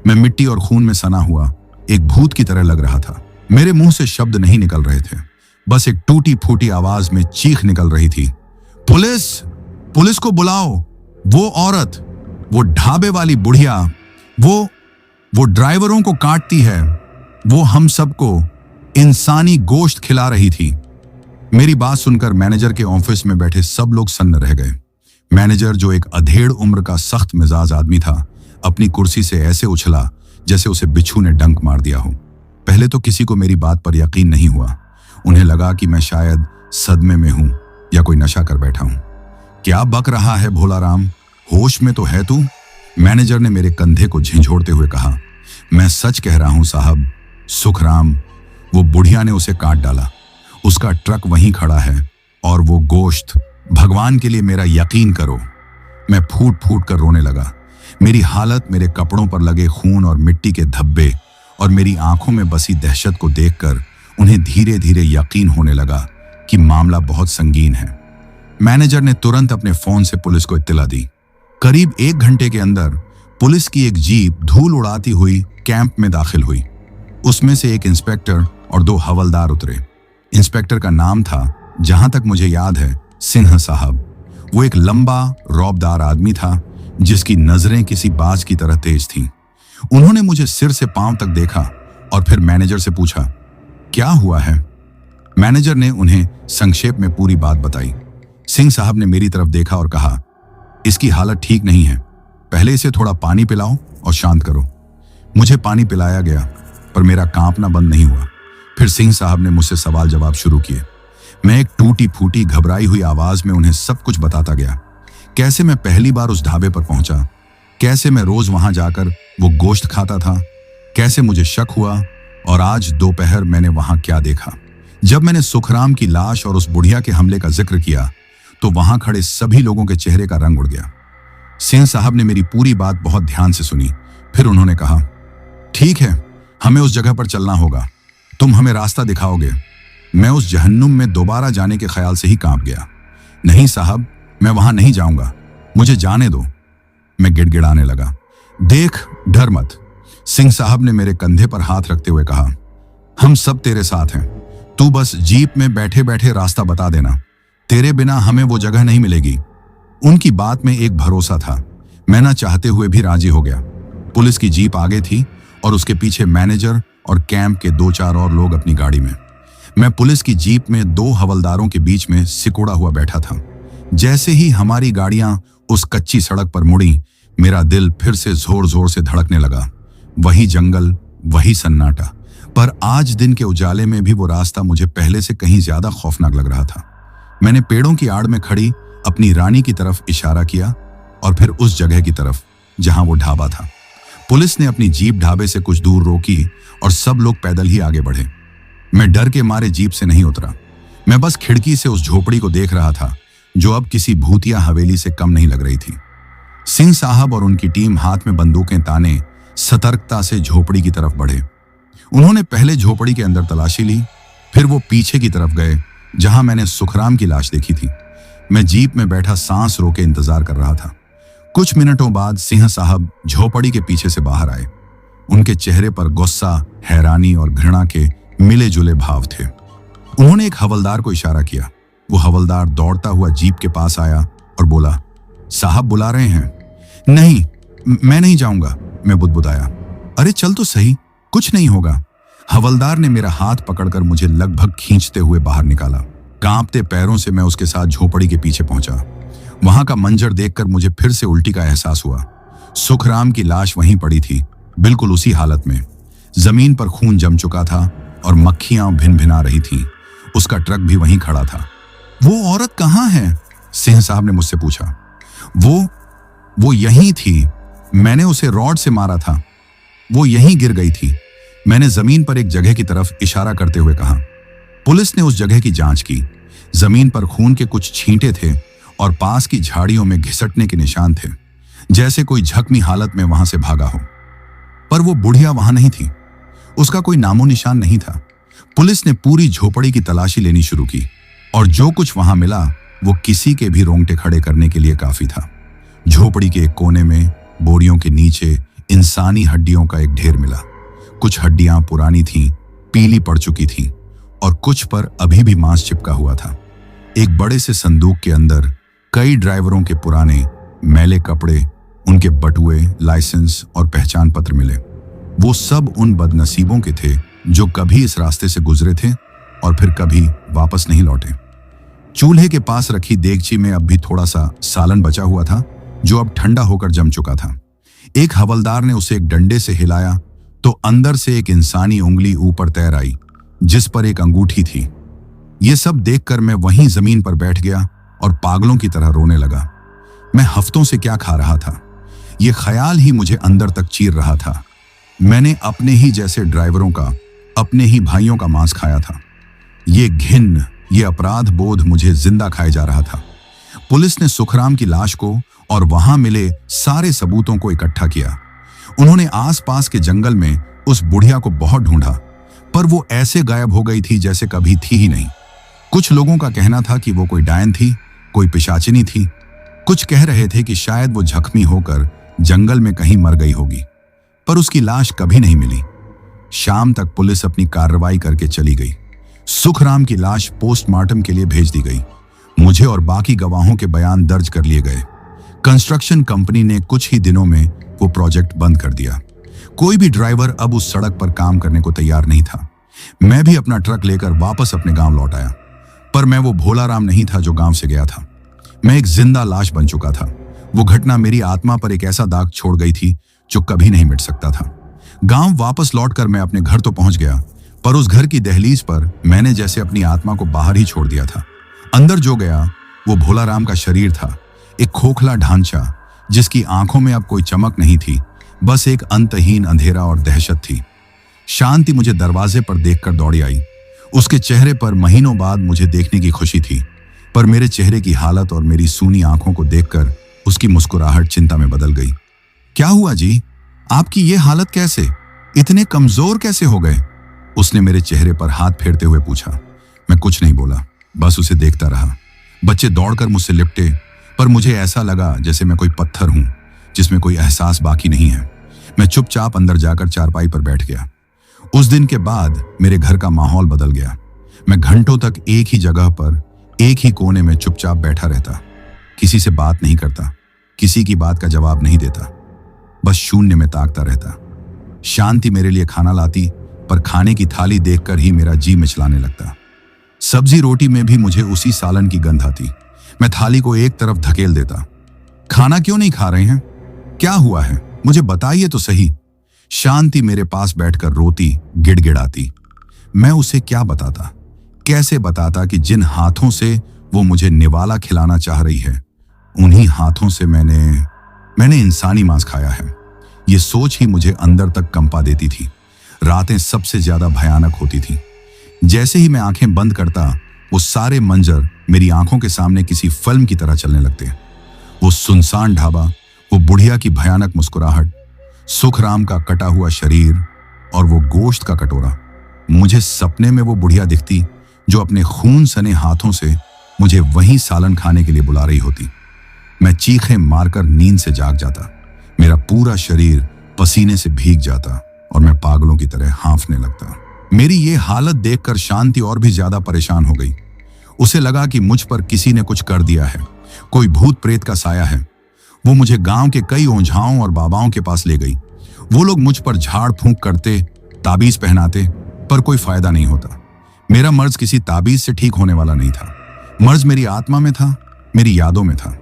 मैं मिट्टी और खून में सना हुआ एक भूत की तरह लग रहा था। मेरे मुंह से शब्द नहीं निकल रहे थे, बस एक टूटी फूटी आवाज में चीख निकल रही थी, पुलिस, पुलिस को बुलाओ। वो औरत, वो ढाबे वाली बुढ़िया, वो ड्राइवरों को काटती है। वो हम सबको इंसानी गोश्त खिला रही थी। मेरी बात सुनकर मैनेजर के ऑफिस में बैठे सब लोग सन्न रह गए। मैनेजर, जो एक अधेड़ उम्र का सख्त मिजाज आदमी था, अपनी कुर्सी से ऐसे उछला जैसे उसे बिच्छू ने डंक मार दिया हो। पहले तो किसी को मेरी बात पर यकीन नहीं हुआ। उन्हें लगा कि मैं शायद सदमे में हूं या कोई नशा कर बैठा हूं। क्या बक रहा है भोला राम, होश में तो है तू? मैनेजर ने मेरे कंधे को झिंझोड़ते हुए कहा। मैं सच कह रहा हूं साहब। सुखराम, वो बुढ़िया ने उसे काट डाला। उसका ट्रक वहीं खड़ा है और वो गोश्त, भगवान के लिए मेरा यकीन करो। मैं फूट फूट कर रोने लगा। मेरी हालत, मेरे कपड़ों पर लगे खून और मिट्टी के धब्बे और मेरी आंखों में बसी दहशत को देखकर उन्हें धीरे धीरे यकीन होने लगा कि मामला बहुत संगीन है। मैनेजर ने तुरंत अपने फोन से पुलिस को इत्तला दी। करीब 1 घंटे के अंदर पुलिस की एक जीप धूल उड़ाती हुई कैंप में दाखिल हुई। उसमें से एक इंस्पेक्टर और 2 हवलदार उतरे। इंस्पेक्टर का नाम था, जहां तक मुझे याद है, सिन्हा साहब। वो एक लंबा रौबदार आदमी था जिसकी नजरें किसी बाज की तरह तेज थीं। उन्होंने मुझे सिर से पांव तक देखा और फिर मैनेजर से पूछा, क्या हुआ है? मैनेजर ने उन्हें संक्षेप में पूरी बात बताई। सिंह साहब ने मेरी तरफ देखा और कहा, इसकी हालत ठीक नहीं है, पहले इसे थोड़ा पानी पिलाओ और शांत करो। मुझे पानी पिलाया गया पर मेरा कांपना बंद नहीं हुआ। फिर सिंह साहब ने मुझसे सवाल जवाब शुरू किए। मैं एक टूटी फूटी घबराई हुई आवाज में उन्हें सब कुछ बताता गया। कैसे मैं पहली बार उस ढाबे पर पहुंचा, कैसे मैं रोज वहां जाकर वो गोश्त खाता था, कैसे मुझे शक हुआ और आज दोपहर मैंने वहां क्या देखा। जब मैंने सुखराम की लाश और उस बुढ़िया के हमले का जिक्र किया तो वहां खड़े सभी लोगों के चेहरे का रंग उड़ गया। सिंह साहब ने मेरी पूरी बात बहुत ध्यान से सुनी। फिर उन्होंने कहा, ठीक है, हमें उस जगह पर चलना होगा, तुम हमें रास्ता दिखाओगे। मैं उस जहन्नुम में दोबारा जाने के ख्याल से ही कांप गया। नहीं साहब, मैं वहां नहीं जाऊंगा, मुझे जाने दो। मैं गिड़गिड़ाने लगा। देख, डर मत। सिंह साहब ने मेरे कंधे पर हाथ रखते हुए कहा, हम सब तेरे साथ हैं, तू बस जीप में बैठे बैठे रास्ता बता देना, तेरे बिना हमें वो जगह नहीं मिलेगी। उनकी बात में एक भरोसा था। मैं ना चाहते हुए भी राजी हो गया। पुलिस की जीप आगे थी और उसके पीछे मैनेजर और कैंप के 2-4 और लोग अपनी गाड़ी में। मैं पुलिस की जीप में 2 हवलदारों के बीच में सिकुड़ा हुआ बैठा था। जैसे ही हमारी गाड़ियां उस कच्ची सड़क पर मुड़ी, मेरा दिल फिर से जोर जोर से धड़कने लगा। वही जंगल, वही सन्नाटा, पर आज दिन के उजाले में भी वो रास्ता मुझे पहले से कहीं ज्यादा खौफनाक लग रहा था। मैंने पेड़ों की आड़ में खड़ी अपनी रानी की तरफ इशारा किया और फिर उस जगह की तरफ जहां वो ढाबा था। पुलिस ने अपनी जीप ढाबे से कुछ दूर रोकी और सब लोग पैदल ही आगे बढ़े। मैं डर के मारे जीप से नहीं उतरा। मैं बस खिड़की से उस झोपड़ी को देख रहा था जो अब किसी भूतिया हवेली से कम नहीं लग रही थी। सिंह साहब और उनकी टीम हाथ में बंदूकें ताने सतर्कता से झोपड़ी की तरफ बढ़े। उन्होंने पहले झोपड़ी के अंदर तलाशी ली, फिर वो पीछे की तरफ गए जहां मैंने सुखराम की लाश देखी थी। मैं जीप में बैठा सांस रोके इंतजार कर रहा था। कुछ मिनटों बाद सिंह साहब झोपड़ी के पीछे से बाहर आए। उनके चेहरे पर गुस्सा, हैरानी और घृणा के मिले जुले भाव थे। उन्होंने एक हवलदार को इशारा किया। वो हवलदार दौड़ता हुआ जीप के पास आया और बोला, साहब बुला रहे हैं। नहीं, मैं नहीं जाऊंगा, मैं बुदबुदाया। अरे चल तो सही, कुछ नहीं होगा। हवलदार ने मेरा हाथ पकड़कर मुझे लगभग खींचते हुए बाहर निकाला। कांपते पैरों से मैं उसके साथ झोपड़ी के पीछे पहुंचा। वहां का मंजर देखकर मुझे फिर से उल्टी का एहसास हुआ। सुखराम की लाश वहीं पड़ी थी, बिल्कुल उसी हालत में। जमीन पर खून जम चुका था और मक्खियां भिन-भिना रही थीं। उसका ट्रक भी वहीं खड़ा था। वो औरत कहाँ है? सिंह साहब ने मुझसे पूछा। वो यहीं थी, मैंने उसे रॉड से मारा था, वो यहीं गिर गई थी। मैंने जमीन पर एक जगह की तरफ इशारा करते हुए कहा। पुलिस ने उस जगह की जांच की। जमीन पर खून के कुछ छींटे थे और पास की झाड़ियों में घिसटने के निशान थे, जैसे कोई जख्मी हालत में वहां से भागा हो। पर वो बुढ़िया वहां नहीं थी, उसका कोई नामो निशान नहीं था। पुलिस ने पूरी झोपड़ी की तलाशी लेनी शुरू की और जो कुछ वहां मिला वो किसी के भी रोंगटे खड़े करने के लिए काफी था। झोपड़ी के एक कोने में बोरियों के नीचे इंसानी हड्डियों का एक ढेर मिला। कुछ हड्डियां पुरानी थीं, पीली पड़ चुकी थीं और कुछ पर अभी भी मांस चिपका हुआ था। एक बड़े से संदूक के अंदर कई ड्राइवरों के पुराने मैले कपड़े, उनके बटुए, लाइसेंस और पहचान पत्र मिले। वो सब उन बदनसीबों के थे जो कभी इस रास्ते से गुजरे थे और फिर कभी वापस नहीं लौटे। चूल्हे के पास रखी देगची में अब भी थोड़ा सा सालन बचा हुआ था, जो अब ठंडा होकर जम चुका था। एक हवलदार ने उसे एक डंडे से हिलाया तो अंदर से एक इंसानी उंगली ऊपर तैर आई, जिस पर एक अंगूठी थी। ये सब देखकर मैं वहीं जमीन पर बैठ गया और पागलों की तरह रोने लगा। मैं हफ्तों से क्या खा रहा था, ये ख्याल ही मुझे अंदर तक चीर रहा था। मैंने अपने ही जैसे ड्राइवरों का, अपने ही भाइयों का मांस खाया था। ये घिन, ये अपराध बोध मुझे जिंदा खाए जा रहा था। पुलिस ने सुखराम की लाश को और वहां मिले सारे सबूतों को इकट्ठा किया। उन्होंने आसपास के जंगल में उस बुढ़िया को बहुत ढूंढा, पर वो ऐसे गायब हो गई थी जैसे कभी थी ही नहीं। कुछ लोगों का कहना था कि वो कोई डायन थी, कोई पिशाचिनी थी। कुछ कह रहे थे कि शायद वो जख्मी होकर जंगल में कहीं मर गई होगी, पर उसकी लाश कभी नहीं मिली। शाम तक पुलिस अपनी कार्रवाई करके चली गई। सुखराम की लाश पोस्टमार्टम के लिए भेज दी गई। मुझे और बाकी गवाहों के बयान दर्ज कर लिए गए। कंस्ट्रक्शन कंपनी ने कुछ ही दिनों में वो प्रोजेक्ट बंद कर दिया। कोई भी ड्राइवर अब उस सड़क पर काम करने को तैयार नहीं था। मैं भी अपना ट्रक लेकर वापस अपने गांव लौट आया, पर मैं वो भोलाराम नहीं था जो गांव से गया था। मैं एक जिंदा लाश बन चुका था। वो घटना मेरी आत्मा पर एक ऐसा दाग छोड़ गई थी जो कभी नहीं मिट सकता था। गांव वापस लौटकर मैं अपने घर तो पहुंच गया, पर उस घर की दहलीज पर मैंने जैसे अपनी आत्मा को बाहर ही छोड़ दिया था। अंदर जो गया वो भोलाराम का शरीर था, एक खोखला ढांचा जिसकी आंखों में अब कोई चमक नहीं थी, बस एक अंतहीन अंधेरा और दहशत थी। शांति मुझे दरवाजे पर देखकर दौड़ी आई। उसके चेहरे पर महीनों बाद मुझे देखने की खुशी थी, पर मेरे चेहरे की हालत और मेरी सूनी आंखों को देखकर उसकी मुस्कुराहट चिंता में बदल गई। क्या हुआ जी? आपकी ये हालत कैसे? इतने कमजोर कैसे हो गए? उसने मेरे चेहरे पर हाथ फेरते हुए पूछा। मैं कुछ नहीं बोला, बस उसे देखता रहा। बच्चे दौड़कर मुझसे लिपटे, पर मुझे ऐसा लगा जैसे मैं कोई पत्थर हूं जिसमें कोई एहसास बाकी नहीं है। मैं चुपचाप अंदर जाकर चारपाई पर बैठ गया। उस दिन के बाद मेरे घर का माहौल बदल गया। मैं घंटों तक एक ही जगह पर, एक ही कोने में चुपचाप बैठा रहता। किसी से बात नहीं करता, किसी की बात का जवाब नहीं देता, बस शून्य में ताकता रहता। शांति मेरे लिए खाना लाती, पर खाने की थाली देखकर ही मेरा जी मिचलाने लगता। सब्जी रोटी में भी मुझे उसी सालन की गंध आती। मैं थाली को एक तरफ धकेल देता। खाना क्यों नहीं खा रहे हैं? क्या हुआ है? मुझे बताइए तो सही। शांति मेरे पास बैठकर रोती, गिड़गिड़ाती। मैं उसे क्या बताता, कैसे बताता कि जिन हाथों से वो मुझे निवाला खिलाना चाह रही है, उन्हीं हाथों से मैंने इंसानी मांस खाया है। ये सोच ही मुझे अंदर तक कंपा देती थी। रातें सबसे ज्यादा भयानक होती थी। जैसे ही मैं आंखें बंद करता, वो सारे मंजर मेरी आंखों के सामने किसी फिल्म की तरह चलने लगते। वो सुनसान ढाबा, वो बुढ़िया की भयानक मुस्कुराहट, सुखराम का कटा हुआ शरीर और वो गोश्त का कटोरा। मुझे सपने में वो बुढ़िया दिखती जो अपने खून सने हाथों से मुझे वहीं सालन खाने के लिए बुला रही होती। मैं चीखें मारकर नींद से जाग जाता। मेरा पूरा शरीर पसीने से भीग जाता और मैं पागलों की तरह हाँफने लगता। मेरी ये हालत देखकर शांति और भी ज्यादा परेशान हो गई। उसे लगा कि मुझ पर किसी ने कुछ कर दिया है, कोई भूत प्रेत का साया है। वो मुझे गांव के कई ओझाओं और बाबाओं के पास ले गई। वो लोग मुझ पर झाड़ फूंक करते, ताबीज पहनाते, पर कोई फायदा नहीं होता। मेरा मर्ज किसी ताबीज से ठीक होने वाला नहीं था। मर्ज मेरी आत्मा में था, मेरी यादों में था।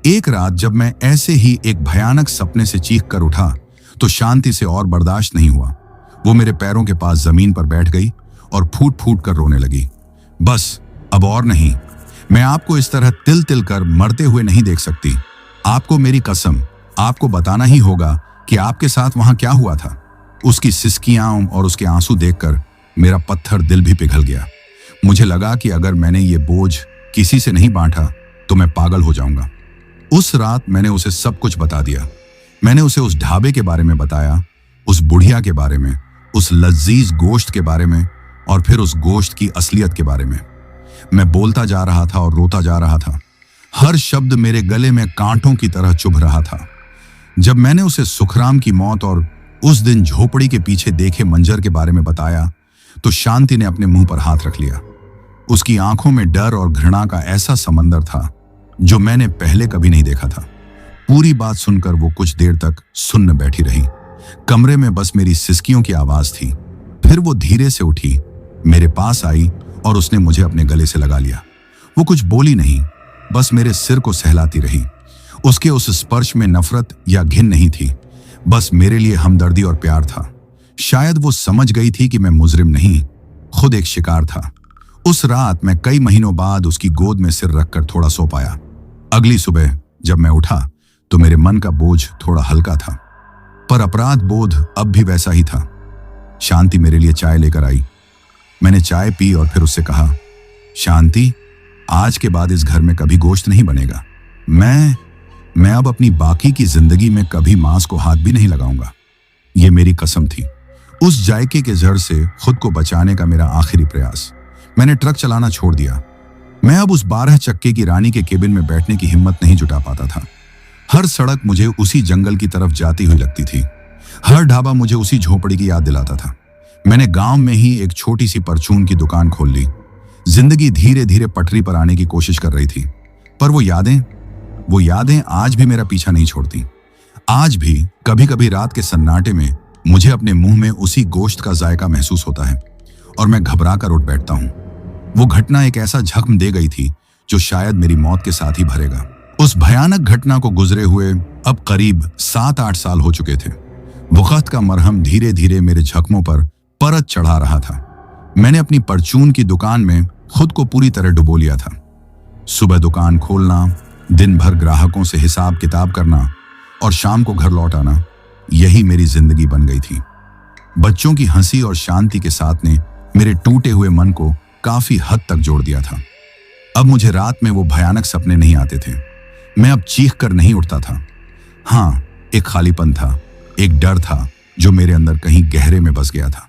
एक रात जब मैं ऐसे ही एक भयानक सपने से चीख कर उठा, तो शांति से और बर्दाश्त नहीं हुआ। वो मेरे पैरों के पास जमीन पर बैठ गई और फूट फूट कर रोने लगी। बस अब और नहीं, मैं आपको इस तरह तिल तिल कर मरते हुए नहीं देख सकती। आपको मेरी कसम, आपको बताना ही होगा कि आपके साथ वहां क्या हुआ था। उसकी सिसकियां और उसके आंसू देखकर मेरा पत्थर दिल भी पिघल गया। मुझे लगा कि अगर मैंने ये बोझ किसी से नहीं बांटा तो मैं पागल हो जाऊंगा। उस रात मैंने उसे सब कुछ बता दिया। मैंने उसे उस ढाबे के बारे में बताया, उस बुढ़िया के बारे में, उस लजीज गोश्त के बारे में, और फिर उस गोश्त की असलियत के बारे में। मैं बोलता जा रहा था और रोता जा रहा था। हर शब्द मेरे गले में कांटों की तरह चुभ रहा था। जब मैंने उसे सुखराम की मौत और उस दिन झोपड़ी के पीछे देखे मंजर के बारे में बताया, तो शांति ने अपने मुंह पर हाथ रख लिया। उसकी आंखों में डर और घृणा का ऐसा समंदर था जो मैंने पहले कभी नहीं देखा था। पूरी बात सुनकर वो कुछ देर तक सुन्न बैठी रही। कमरे में बस मेरी सिसकियों की आवाज थी। फिर वो धीरे से उठी, मेरे पास आई और उसने मुझे अपने गले से लगा लिया। वो कुछ बोली नहीं, बस मेरे सिर को सहलाती रही। उसके उस स्पर्श में नफरत या घिन नहीं थी, बस मेरे लिए हमदर्दी और प्यार था। शायद वो समझ गई थी कि मैं मुजरिम नहीं, खुद एक शिकार था। उस रात मैं कई महीनों बाद उसकी गोद में सिर रखकर थोड़ा सो पाया। अगली सुबह जब मैं उठा तो मेरे मन का बोझ थोड़ा हल्का था, पर अपराध बोध अब भी वैसा ही था। शांति मेरे लिए चाय लेकर आई। मैंने चाय पी और फिर उससे कहा, शांति, आज के बाद इस घर में कभी गोश्त नहीं बनेगा। मैं अब अपनी बाकी की जिंदगी में कभी मांस को हाथ भी नहीं लगाऊंगा। ये मेरी कसम थी। उस जायके के जहर से खुद को बचाने का मेरा आखिरी प्रयास। मैंने ट्रक चलाना छोड़ दिया। मैं अब उस 12 चक्के की रानी के केबिन में बैठने की हिम्मत नहीं जुटा पाता था। हर सड़क मुझे उसी जंगल की तरफ जाती हुई लगती थी। हर ढाबा मुझे उसी झोपड़ी की याद दिलाता था। मैंने गांव में ही एक छोटी सी परचून की दुकान खोल ली। जिंदगी धीरे धीरे पटरी पर आने की कोशिश कर रही थी, पर वो यादें आज भी मेरा पीछा नहीं छोड़ती। आज भी कभी कभी रात के सन्नाटे में मुझे अपने मुंह में उसी गोश्त का जायका महसूस होता है और मैं घबरा कर उठ बैठता हूं। वो घटना एक ऐसा जख्म दे गई थी जो शायद मेरी मौत के साथ ही भरेगा। उस भयानक घटना को गुजरे हुए अब करीब 7-8 साल हो चुके थे। वक्त का मरहम धीरे धीरे मेरे जख्मों पर परत चढ़ा रहा था। मैंने अपनी परचून की दुकान में खुद को पूरी तरह डुबो लिया था। सुबह दुकान खोलना, दिन भर ग्राहकों से हिसाब किताब करना और शाम को घर लौट आना, यही मेरी जिंदगी बन गई थी। बच्चों की हंसी और शांति के साथ ने मेरे टूटे हुए मन को काफी हद तक जोड़ दिया था। अब मुझे रात में वो भयानक सपने नहीं आते थे। मैं अब चीख कर नहीं उठता था। हाँ, एक खालीपन था, एक डर था जो मेरे अंदर कहीं गहरे में बस गया था।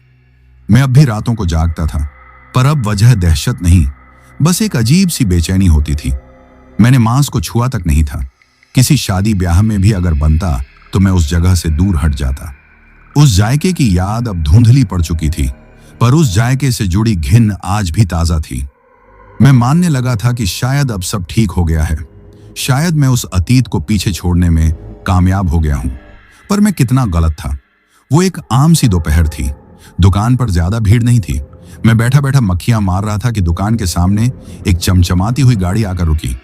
मैं अब भी रातों को जागता था, पर अब वजह दहशत नहीं, बस एक अजीब सी बेचैनी होती थी। मैंने मांस को छुआ तक नहीं था। किसी शादी ब्याह में भी अगर बनता तो मैं उस जगह से दूर हट जाता। उस जायके की याद अब धुंधली पड़ चुकी थी, पर उस जायके से जुड़ी घिन आज भी ताजा थी। मैं मानने लगा था कि शायद अब सब ठीक हो गया है। शायद मैं उस अतीत को पीछे छोड़ने में कामयाब हो गया हूं, पर मैं कितना गलत था। वो एक आम सी दोपहर थी। दुकान पर ज्यादा भीड़ नहीं थी। मैं बैठा बैठा मक्खियां मार रहा था कि दुकान के सामने एक चमचमाती हुई गाड़ी आकर रुकी।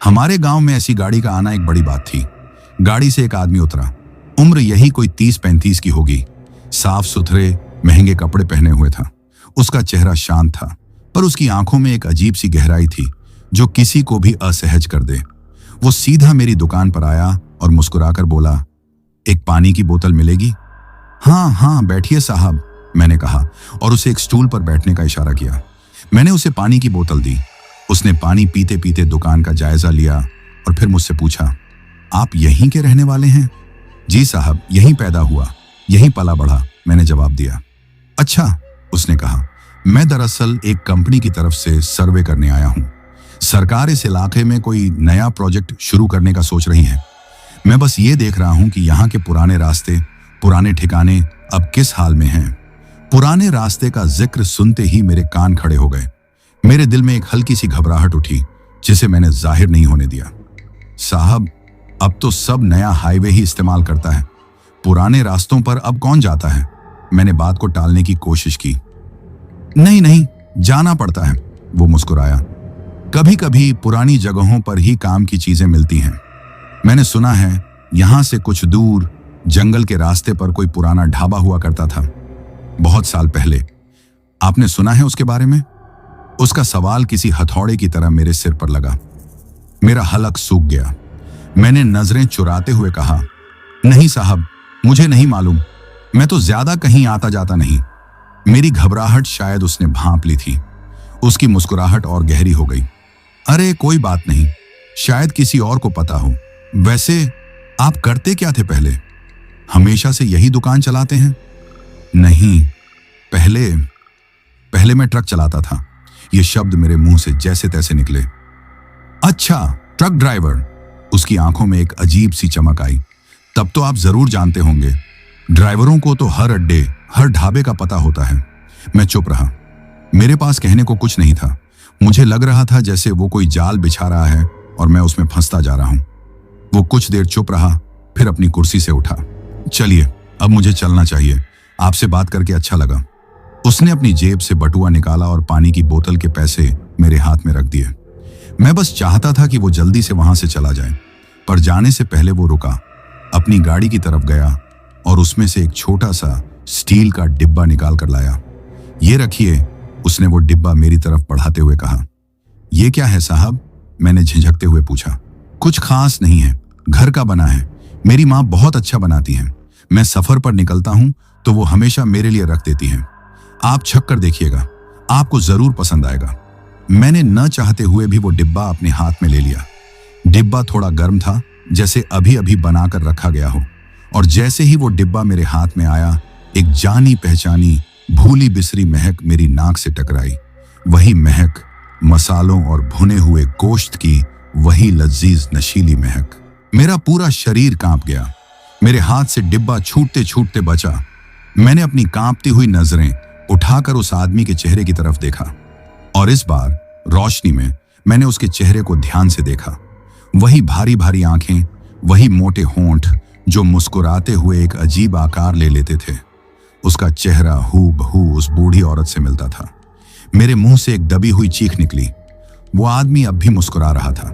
हमारे गांव में ऐसी गाड़ी का आना एक बड़ी बात थी। गाड़ी से एक आदमी उतरा। उम्र यही कोई 30-35 की होगी। साफ सुथरे महंगे कपड़े पहने हुए था। उसका चेहरा शांत था, पर उसकी आंखों में एक अजीब सी गहराई थी जो किसी को भी असहज कर दे। वो सीधा मेरी दुकान पर आया और मुस्कुराकर बोला, एक पानी की बोतल मिलेगी? हाँ, बैठिए साहब, मैंने कहा और उसे एक स्टूल पर बैठने का इशारा किया। मैंने उसे पानी की बोतल दी। उसने पानी पीते पीते दुकान का जायजा लिया और फिर मुझसे पूछा, आप यहीं के रहने वाले हैं? जी साहब, यहीं पैदा हुआ, यहीं पला बढ़ा, मैंने जवाब दिया। अच्छा, उसने कहा, मैं दरअसल एक कंपनी की तरफ से सर्वे करने आया हूं। सरकार इस इलाके में कोई नया प्रोजेक्ट शुरू करने का सोच रही है। मैं बस ये देख रहा हूं कि यहाँ के पुराने रास्ते, पुराने ठिकाने अब किस हाल में हैं। पुराने रास्ते का जिक्र सुनते ही मेरे कान खड़े हो गए। मेरे दिल में एक हल्की सी घबराहट उठी जिसे मैंने जाहिर नहीं होने दिया। साहब, अब तो सब नया हाईवे ही इस्तेमाल करता है। पुराने रास्तों पर अब कौन जाता है? मैंने बात को टालने की कोशिश की। नहीं, जाना पड़ता है, वो मुस्कुराया। कभी कभी पुरानी जगहों पर ही काम की चीजें मिलती हैं। मैंने सुना है यहां से कुछ दूर जंगल के रास्ते पर कोई पुराना ढाबा हुआ करता था, बहुत साल पहले। आपने सुना है उसके बारे में? उसका सवाल किसी हथौड़े की तरह मेरे सिर पर लगा। मेरा हलक सूख गया। मैंने नजरें चुराते हुए कहा, नहीं साहब, मुझे नहीं मालूम। मैं तो ज्यादा कहीं आता जाता नहीं। मेरी घबराहट शायद उसने भांप ली थी। उसकी मुस्कुराहट और गहरी हो गई। अरे कोई बात नहीं, शायद किसी और को पता हो। वैसे आप करते क्या थे पहले? हमेशा से यही दुकान चलाते हैं? नहीं, पहले मैं ट्रक चलाता था। ये शब्द मेरे मुंह से जैसे तैसे निकले। अच्छा, ट्रक ड्राइवर। उसकी आंखों में एक अजीब सी चमक आई। तब तो आप जरूर जानते होंगे। ड्राइवरों को तो हर अड्डे, हर ढाबे का पता होता है। मैं चुप रहा। मेरे पास कहने को कुछ नहीं था। मुझे लग रहा था जैसे वो कोई जाल बिछा रहा है और मैं उसमें फंसता जा रहा हूं। वो कुछ देर चुप रहा, फिर अपनी कुर्सी से उठा। चलिए, अब मुझे चलना चाहिए। आपसे बात करके अच्छा लगा। उसने अपनी जेब से बटुआ निकाला और पानी की बोतल के पैसे मेरे हाथ में रख दिए। मैं बस चाहता था कि वो जल्दी से वहां से चला जाए, पर जाने से पहले वो रुका, अपनी गाड़ी की तरफ गया और उसमें से एक छोटा सा स्टील का डिब्बा निकाल कर लाया। ये रखिए, उसने वो डिब्बा मेरी तरफ बढ़ाते हुए कहा। ये क्या है साहब? मैंने झिझकते हुए पूछा। कुछ खास नहीं है, घर का बना है। मेरी माँ बहुत अच्छा बनाती हैं। मैं सफर पर निकलता हूं तो वो हमेशा मेरे लिए रख देती हैं। आप छक कर देखिएगा, आपको जरूर पसंद आएगा। मैंने न चाहते हुए भी वो डिब्बा अपने हाथ में ले लिया। डिब्बा थोड़ा गर्म था, जैसे अभी अभी बनाकर रखा गया हो, और जैसे ही वो डिब्बा मेरे हाथ में आया, एक जानी पहचानी भूली बिसरी महक मेरी नाक से टकराई। वही महक, मसालों और भुने हुए गोश्त की वही लजीज नशीली महक। मेरा पूरा शरीर कांप गया। मेरे हाथ से डिब्बा छूटते छूटते बचा। मैंने अपनी कांपती हुई नजरें उठाकर उस आदमी के चेहरे की तरफ देखा, और इस बार रोशनी में मैंने उसके चेहरे को ध्यान से देखा। वही भारी भारी आंखें, वही मोटे होंठ जो मुस्कुराते हुए एक अजीब आकार ले लेते थे। उसका चेहरा हूबहू उस बूढ़ी औरत से मिलता था। मेरे मुंह से एक दबी हुई चीख निकली। वो आदमी अब भी मुस्कुरा रहा था,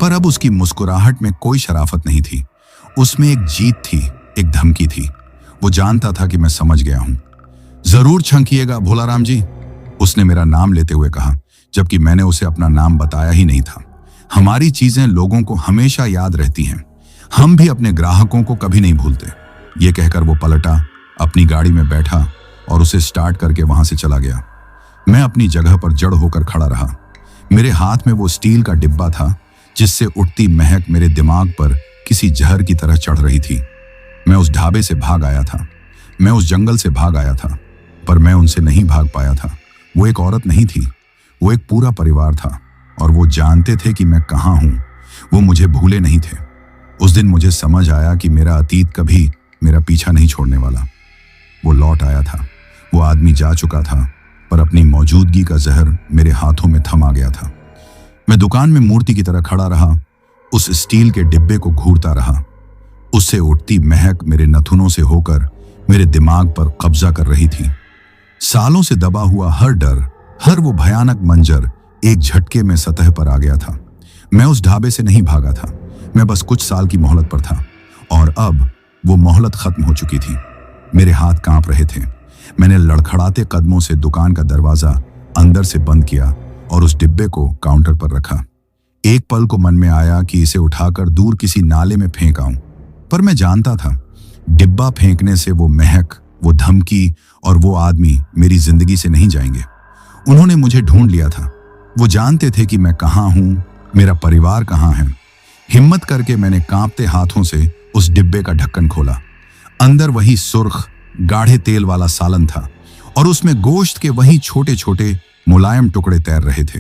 पर अब उसकी मुस्कुराहट में कोई शराफत नहीं थी। उसमें एक जीत थी, एक धमकी थी। वो जानता था कि मैं समझ गया हूं। जरूर छंकिएगा भोलाराम जी, उसने मेरा नाम लेते हुए कहा, जबकि मैंने उसे अपना नाम बताया ही नहीं था। हमारी चीजें लोगों को हमेशा याद रहती हैं। हम भी अपने ग्राहकों को कभी नहीं भूलते। ये कहकर वो पलटा, अपनी गाड़ी में बैठा और उसे स्टार्ट करके वहां से चला गया। मैं अपनी जगह पर जड़ होकर खड़ा रहा। मेरे हाथ में वो स्टील का डिब्बा था जिससे उठती महक मेरे दिमाग पर किसी जहर की तरह चढ़ रही थी। मैं उस ढाबे से भाग आया था, मैं उस जंगल से भाग आया था, पर मैं उनसे नहीं भाग पाया था। वो एक औरत नहीं थी, वो एक पूरा परिवार था, और वो जानते थे कि मैं कहाँ हूं। वो मुझे भूले नहीं थे। उस दिन मुझे समझ आया कि मेरा अतीत कभी मेरा पीछा नहीं छोड़ने वाला। वो लौट आया था। वो आदमी जा चुका था, पर अपनी मौजूदगी का जहर मेरे हाथों में थमा गया था। मैं दुकान में मूर्ति की तरह खड़ा रहा, उस स्टील के डिब्बे को घूरता रहा। उससे उठती महक मेरे नथुनों से होकर मेरे दिमाग पर कब्जा कर रही थी। सालों से दबा हुआ हर डर, हर वो भयानक मंजर एक झटके में सतह पर आ गया था। मैं उस ढाबे से नहीं भागा था, मैं बस कुछ साल की मोहलत पर था, और अब वो मोहलत खत्म हो चुकी थी। मेरे हाथ कांप रहे थे। मैंने लड़खड़ाते कदमों से दुकान का दरवाजा अंदर से बंद किया और उस डिब्बे को काउंटर पर रखा। एक पल को मन में आया कि इसे उठाकर दूर किसी नाले में फेंक आऊं, पर मैं जानता था डिब्बा फेंकने से वो महक, वो धमकी और वो आदमी मेरी जिंदगी से नहीं जाएंगे। उन्होंने मुझे ढूंढ लिया था। वो जानते थे कि मैं कहाँ हूं, मेरा परिवार कहाँ है। हिम्मत करके मैंने कांपते हाथों से उस डिब्बे का ढक्कन खोला। अंदर वही सुर्ख गाढ़े तेल वाला सालन था, और उसमें गोश्त के वही छोटे छोटे मुलायम टुकड़े तैर रहे थे।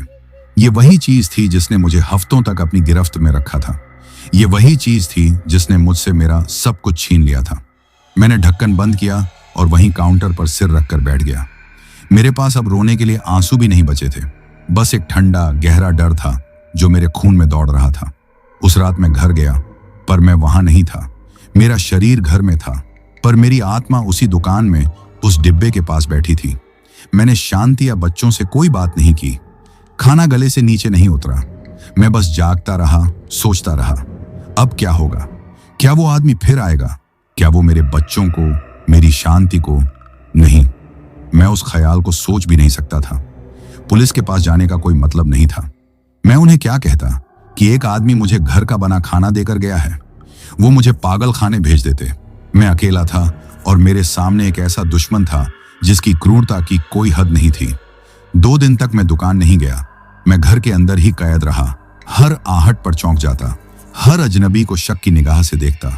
ये वही चीज थी जिसने मुझे हफ्तों तक अपनी गिरफ्त में रखा था। ये वही चीज थी जिसने मुझसे मेरा सब कुछ छीन लिया था। मैंने ढक्कन बंद किया और वहीं काउंटर पर सिर रखकर बैठ गया। मेरे पास अब रोने के लिए आंसू भी नहीं बचे थे, बस एक ठंडा गहरा डर था जो मेरे खून में दौड़ रहा था। उस रात मैं घर गया, पर मैं वहां नहीं था। मेरा शरीर घर में था, पर मेरी आत्मा उसी दुकान में उस डिब्बे के पास बैठी थी। मैंने शांति या बच्चों से कोई बात नहीं की। खाना गले से नीचे नहीं उतरा। मैं बस जागता रहा, सोचता रहा, अब क्या होगा? क्या वो आदमी फिर आएगा? क्या वो मेरे बच्चों को, मेरी शांति को? नहीं, मैं उस ख्याल को सोच भी नहीं सकता था। पुलिस के पास जाने का कोई मतलब नहीं था। मैं उन्हें क्या कहता कि एक आदमी मुझे घर का बना खाना देकर गया है। वो मुझे पागल खाने भेज देते। मैं अकेला था और मेरे सामने एक ऐसा दुश्मन था जिसकी क्रूरता की कोई हद नहीं थी। 2 दिन तक मैं दुकान नहीं गया। मैं घर के अंदर ही कैद रहा। हर आहट पर चौंक जाता, हर अजनबी को शक की निगाह से देखता।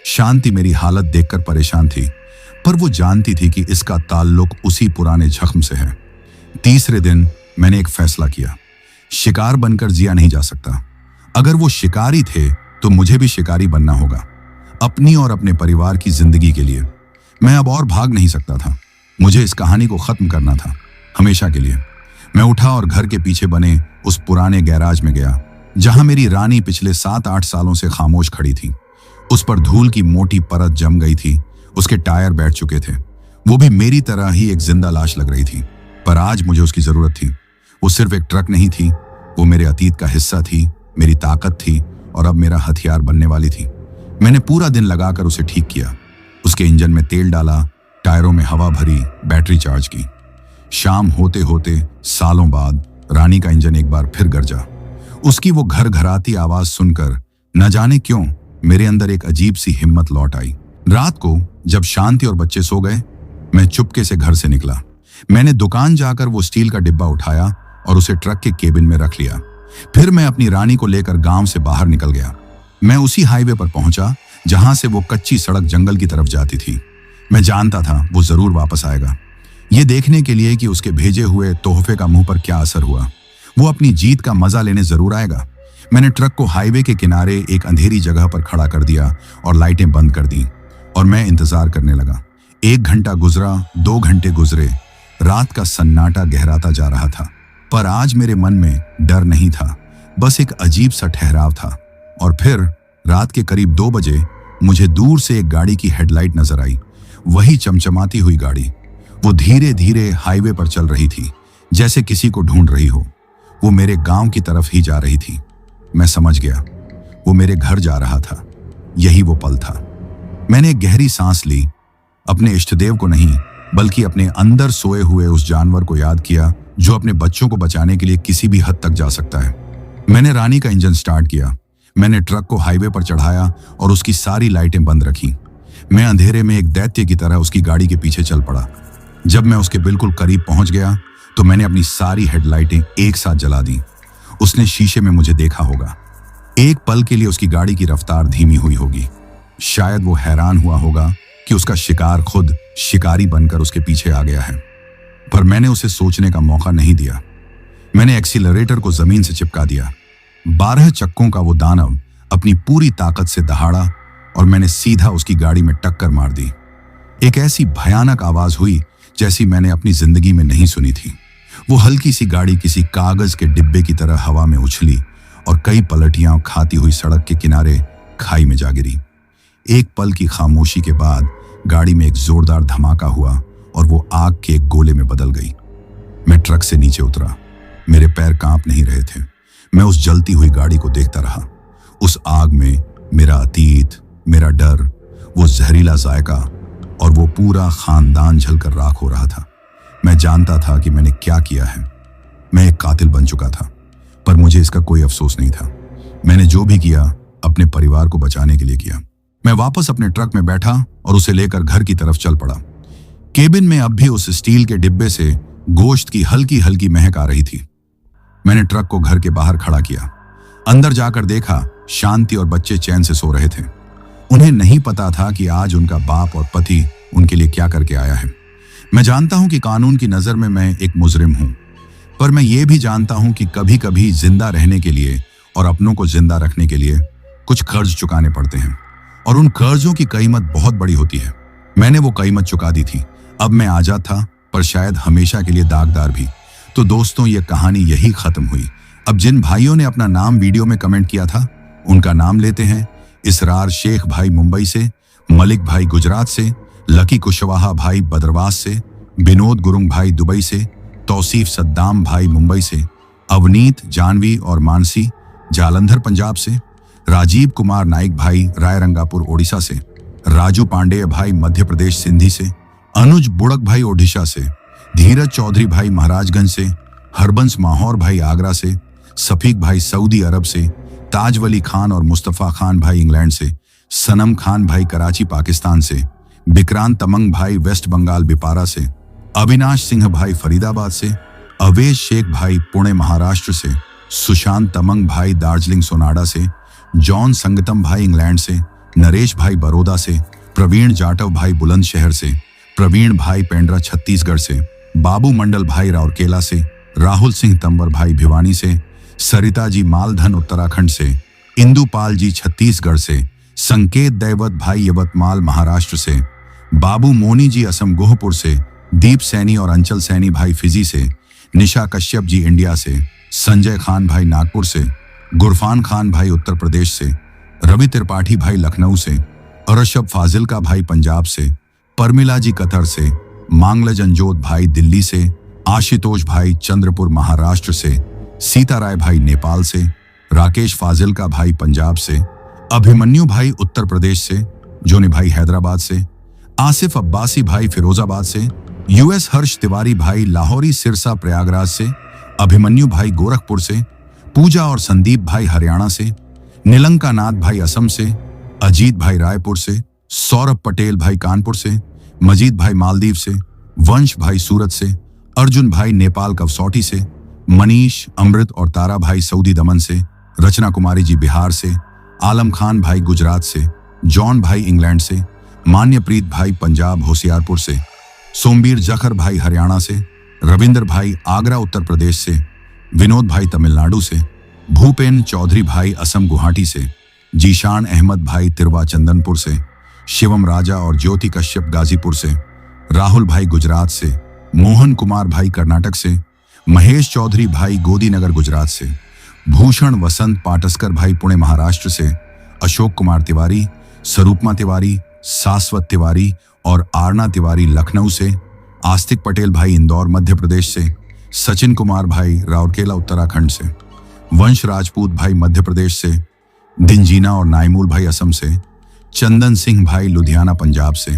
शांति मेरी हालत देखकर परेशान थी, पर वो जानती थी कि इसका ताल्लुक उसी पुराने जख्म से है। तीसरे दिन मैंने एक फैसला किया। शिकार बनकर जिया नहीं जा सकता। अगर वो शिकारी थे तो मुझे भी शिकारी बनना होगा, अपनी और अपने परिवार की जिंदगी के लिए। मैं अब और भाग नहीं सकता था। मुझे इस कहानी को खत्म करना था, हमेशा के लिए। मैं उठा और घर के पीछे बने उस पुराने गैराज में गया, जहां मेरी रानी पिछले 7-8 सालों से खामोश खड़ी थी। उस पर धूल की मोटी परत जम गई थी। उसके टायर बैठ चुके थे। वो भी मेरी तरह ही एक जिंदा लाश लग रही थी। पर आज मुझे उसकी जरूरत थी। वो सिर्फ एक ट्रक नहीं थी, वो मेरे अतीत का हिस्सा थी, मेरी ताकत थी और अब मेरा हथियार बनने वाली थी। मैंने पूरा दिन लगाकर उसे ठीक किया। उसके इंजन में तेल डाला, टायरों में हवा भरी, बैटरी चार्ज की। शाम होते होते सालों बाद रानी का इंजन एक बार फिर गरजा। उसकी वो घर घराती आवाज सुनकर न जाने क्यों मेरे अंदर एक अजीब सी हिम्मत लौट आई। रात को जब शांति और बच्चे सो गए, मैं चुपके से घर से निकला। मैंने दुकान जाकर वो स्टील का डिब्बा उठाया और उसे ट्रक के केबिन में रख लिया। फिर मैं अपनी रानी को लेकर गांव से बाहर निकल गया। मैं उसी हाईवे पर पहुंचा जहां से वो कच्ची सड़क जंगल की तरफ जाती थी। मैं जानता था वो जरूर वापस आएगा, ये देखने के लिए कि उसके भेजे हुए तोहफे का मुंह पर क्या असर हुआ। वो अपनी जीत का मजा लेने जरूर आएगा। मैंने ट्रक को हाईवे के किनारे एक अंधेरी जगह पर खड़ा कर दिया और लाइटें बंद कर दी और मैं इंतजार करने लगा। 1 घंटा गुजरा, 2 घंटे गुजरे, रात का सन्नाटा गहराता जा रहा था। पर आज मेरे मन में डर नहीं था, बस एक अजीब सा ठहराव था। और फिर रात के करीब 2 बजे मुझे दूर से एक गाड़ी की हेडलाइट नजर आई। वही चमचमाती हुई गाड़ी। वो धीरे धीरे हाईवे पर चल रही थी, जैसे किसी को ढूंढ रही हो। वो मेरे गांव की तरफ ही जा रही थी। मैं समझ गया, वो मेरे घर जा रहा था। यही वो पल था। मैंने एक गहरी सांस ली। अपने इष्टदेव को नहीं, बल्कि अपने अंदर सोए हुए उस जानवर को याद किया जो अपने बच्चों को बचाने के लिए किसी भी हद तक जा सकता है। मैंने रानी का इंजन स्टार्ट किया। मैंने ट्रक को हाईवे पर चढ़ाया और उसकी सारी लाइटें बंद रखी। मैं अंधेरे में एक दैत्य की तरह उसकी गाड़ी के पीछे चल पड़ा। जब मैं उसके बिल्कुल करीब पहुंच गया तो मैंने अपनी सारी हेडलाइटें एक साथ जला दी। उसने शीशे में मुझे देखा होगा। एक पल के लिए उसकी गाड़ी की रफ्तार धीमी हुई होगी। शायद वो हैरान हुआ होगा कि उसका शिकार खुद शिकारी बनकर उसके पीछे आ गया है। पर मैंने उसे सोचने का मौका नहीं दिया। मैंने एक्सीलरेटर को जमीन से चिपका दिया। 12 चक्कों का वो दानव अपनी पूरी ताकत से दहाड़ा और मैंने सीधा उसकी गाड़ी में टक्कर मार दी। एक ऐसी भयानक आवाज हुई जैसी मैंने अपनी जिंदगी में नहीं सुनी थी। वो हल्की सी गाड़ी किसी कागज के डिब्बे की तरह हवा में उछली और कई पलटियां खाती हुई सड़क के किनारे खाई में जा गिरी। एक पल की खामोशी के बाद गाड़ी में एक जोरदार धमाका हुआ और वो आग के एक गोले में बदल गई। मैं ट्रक से नीचे उतरा। मेरे पैर कांप नहीं रहे थे। मैं उस जलती हुई गाड़ी को देखता रहा। उस आग में मेरा अतीत, मेरा डर, वो जहरीला जायका और वो पूरा खानदान जलकर राख हो रहा था। मैं जानता था कि मैंने क्या किया है। मैं एक कातिल बन चुका था, पर मुझे इसका कोई अफसोस नहीं था। मैंने जो भी किया अपने परिवार को बचाने के लिए किया। मैं वापस अपने ट्रक में बैठा और उसे लेकर घर की तरफ चल पड़ा। केबिन में अब भी उस स्टील के डिब्बे से गोश्त की हल्की हल्की महक आ रही थी। मैंने ट्रक को घर के बाहर खड़ा किया। अंदर जाकर देखा, शांति और बच्चे चैन से सो रहे थे। उन्हें नहीं पता था कि आज उनका बाप और पति उनके लिए क्या करके आया है। मैं जानता हूं कि कानून की नजर में मैं एक मुजरिम हूं, पर मैं ये भी जानता हूं कि कभी कभी जिंदा रहने के लिए और अपनों को जिंदा रखने के लिए कुछ कर्ज चुकाने पड़ते हैं, और उन कर्जों की कीमत बहुत बड़ी होती है। मैंने वो कीमत चुका दी थी। अब मैं आजाद था, पर शायद हमेशा के लिए दागदार भी। तो दोस्तों, ये कहानी यही खत्म हुई। अब जिन भाइयों ने अपना नाम वीडियो में कमेंट किया था, उनका नाम लेते हैं। इसरार शेख भाई मुंबई से, मलिक भाई गुजरात से, लकी कुशवाहा भाई बदरवास से, विनोद गुरुंग भाई दुबई से, तौसीफ सद्दाम भाई मुंबई से, अवनीत, जानवी और मानसी जालंधर पंजाब से, राजीव कुमार नाइक भाई रायरंगापुर ओडिशा से, राजू पांडेय भाई मध्य प्रदेश सिंधी से, अनुज बुड़क भाई ओडिशा से, धीरज चौधरी भाई महाराजगंज से, हरबंस माहौर भाई आगरा से, सफीक भाई सऊदी अरब से, ताज वली खान और मुस्तफ़ा खान भाई इंग्लैंड से, सनम खान भाई कराची पाकिस्तान से, विक्रांत तमंग भाई वेस्ट बंगाल बिपारा से, अविनाश सिंह भाई फरीदाबाद से, अवेश शेख भाई पुणे महाराष्ट्र से, सुशांत तमंग भाई दार्जिलिंग सोनाडा से, जॉन संगतम भाई इंग्लैंड से, नरेश भाई बड़ौदा से, प्रवीण जाटव भाई बुलंदशहर से, प्रवीण भाई पेंड्रा छत्तीसगढ़ से, बाबू मंडल भाई राउरकेला से, राहुल सिंह तंवर भाई भिवानी से, सरिता जी मालधन उत्तराखंड से, इंदुपाल जी छत्तीसगढ़ से, संकेत दैवत भाई यवतमाल महाराष्ट्र से, बाबू मोनी जी असम गोहपुर से, दीप सैनी और अंचल सैनी भाई फिजी से, निशा कश्यप जी इंडिया से, संजय खान भाई नागपुर से, गुरफान खान भाई उत्तर प्रदेश से, रवि त्रिपाठी भाई लखनऊ से, अरशब फाजिल का भाई पंजाब से, परमिला जी कतर से, मांगलज अंजोत भाई दिल्ली से, आशुतोष भाई चंद्रपुर महाराष्ट्र से, सीताराय भाई नेपाल से, राकेश फाजिल का भाई पंजाब से, अभिमन्यु भाई उत्तर प्रदेश से, जोनी भाई हैदराबाद से, आसिफ अब्बासी भाई फिरोजाबाद से, यूएस हर्ष तिवारी भाई लाहौरी सिरसा प्रयागराज से, अभिमन्यु भाई गोरखपुर से, पूजा और संदीप भाई हरियाणा से, नीलंका नाथ भाई असम से, अजीत भाई रायपुर से, सौरभ पटेल भाई कानपुर से, मजीद भाई मालदीव से, वंश भाई सूरत से, अर्जुन भाई नेपाल कवसौटी से, मनीष, अमृत और तारा भाई सऊदी दमन से, रचना कुमारी जी बिहार से, आलम खान भाई गुजरात से, जॉन भाई इंग्लैंड से, मान्यप्रीत भाई पंजाब होशियारपुर से, सोमबीर जखर भाई हरियाणा से, रविंद्र भाई आगरा उत्तर प्रदेश से, विनोद भाई तमिलनाडु से, भूपेन चौधरी भाई असम गुवाहाटी से, जीशान अहमद भाई तिरवा चंदनपुर से, शिवम राजा और ज्योति कश्यप गाजीपुर से, राहुल भाई गुजरात से, मोहन कुमार भाई कर्नाटक से, महेश चौधरी भाई गोदीनगर गुजरात से, भूषण वसंत पाटस्कर भाई पुणे महाराष्ट्र से, अशोक कुमार तिवारी, स्वरूपमा तिवारी, शाश्वत तिवारी और आरना तिवारी लखनऊ से, आस्तिक पटेल भाई इंदौर मध्य प्रदेश से, सचिन कुमार भाई राउरकेला उत्तराखंड से, वंश राजपूत भाई मध्य प्रदेश से, दिनजीना और नाइमूल भाई असम से, चंदन सिंह भाई लुधियाना पंजाब से,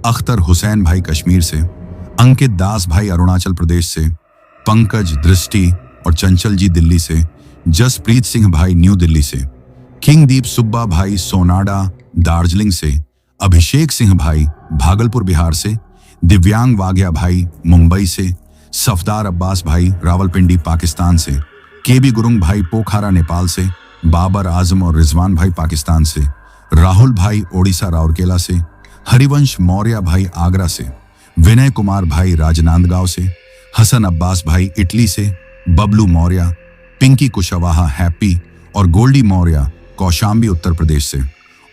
अख्तर हुसैन भाई कश्मीर से, अंकित दास भाई अरुणाचल प्रदेश से, पंकज, दृष्टि और चंचल जी दिल्ली से, जसप्रीत सिंह भाई न्यू दिल्ली से, किंगदीप सुब्बा भाई सोनाडा दार्जिलिंग से, अभिषेक सिंह भाई भागलपुर बिहार से, दिव्यांग वाग्या भाई मुंबई से, सफदार अब्बास भाई रावलपिंडी पाकिस्तान से, केबी गुरुंग भाई पोखरा नेपाल से, बाबर आजम और रिजवान भाई पाकिस्तान से, राहुल भाई ओडिशा राउरकेला से, हरिवंश मौर्य भाई आगरा से, विनय कुमार भाई राजनांदगांव से, हसन अब्बास भाई इटली से, बबलू मौर्य, पिंकी कुशवाहा हैप्पी और गोल्डी मौर्य कौशाम्बी उत्तर प्रदेश से।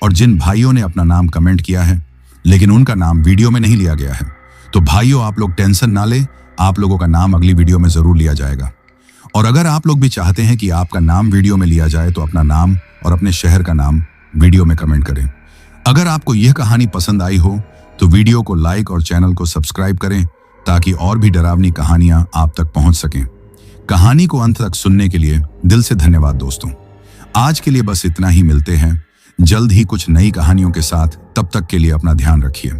और जिन भाइयों ने अपना नाम कमेंट किया है लेकिन उनका नाम वीडियो में नहीं लिया गया है, तो भाइयों आप लोग टेंशन ना ले, आप लोगों का नाम अगली वीडियो में जरूर लिया जाएगा। और अगर आप लोग भी चाहते हैं कि आपका नाम वीडियो में लिया जाए तो अपना नाम और अपने शहर का नाम वीडियो में कमेंट करें। अगर आपको यह कहानी पसंद आई हो तो वीडियो को लाइक और चैनल को सब्सक्राइब करें ताकि और भी डरावनी कहानियां आप तक पहुंच सकें। कहानी को अंत तक सुनने के लिए दिल से धन्यवाद दोस्तों। आज के लिए बस इतना ही, मिलते हैं जल्द ही कुछ नई कहानियों के साथ। तब तक के लिए अपना ध्यान रखिए।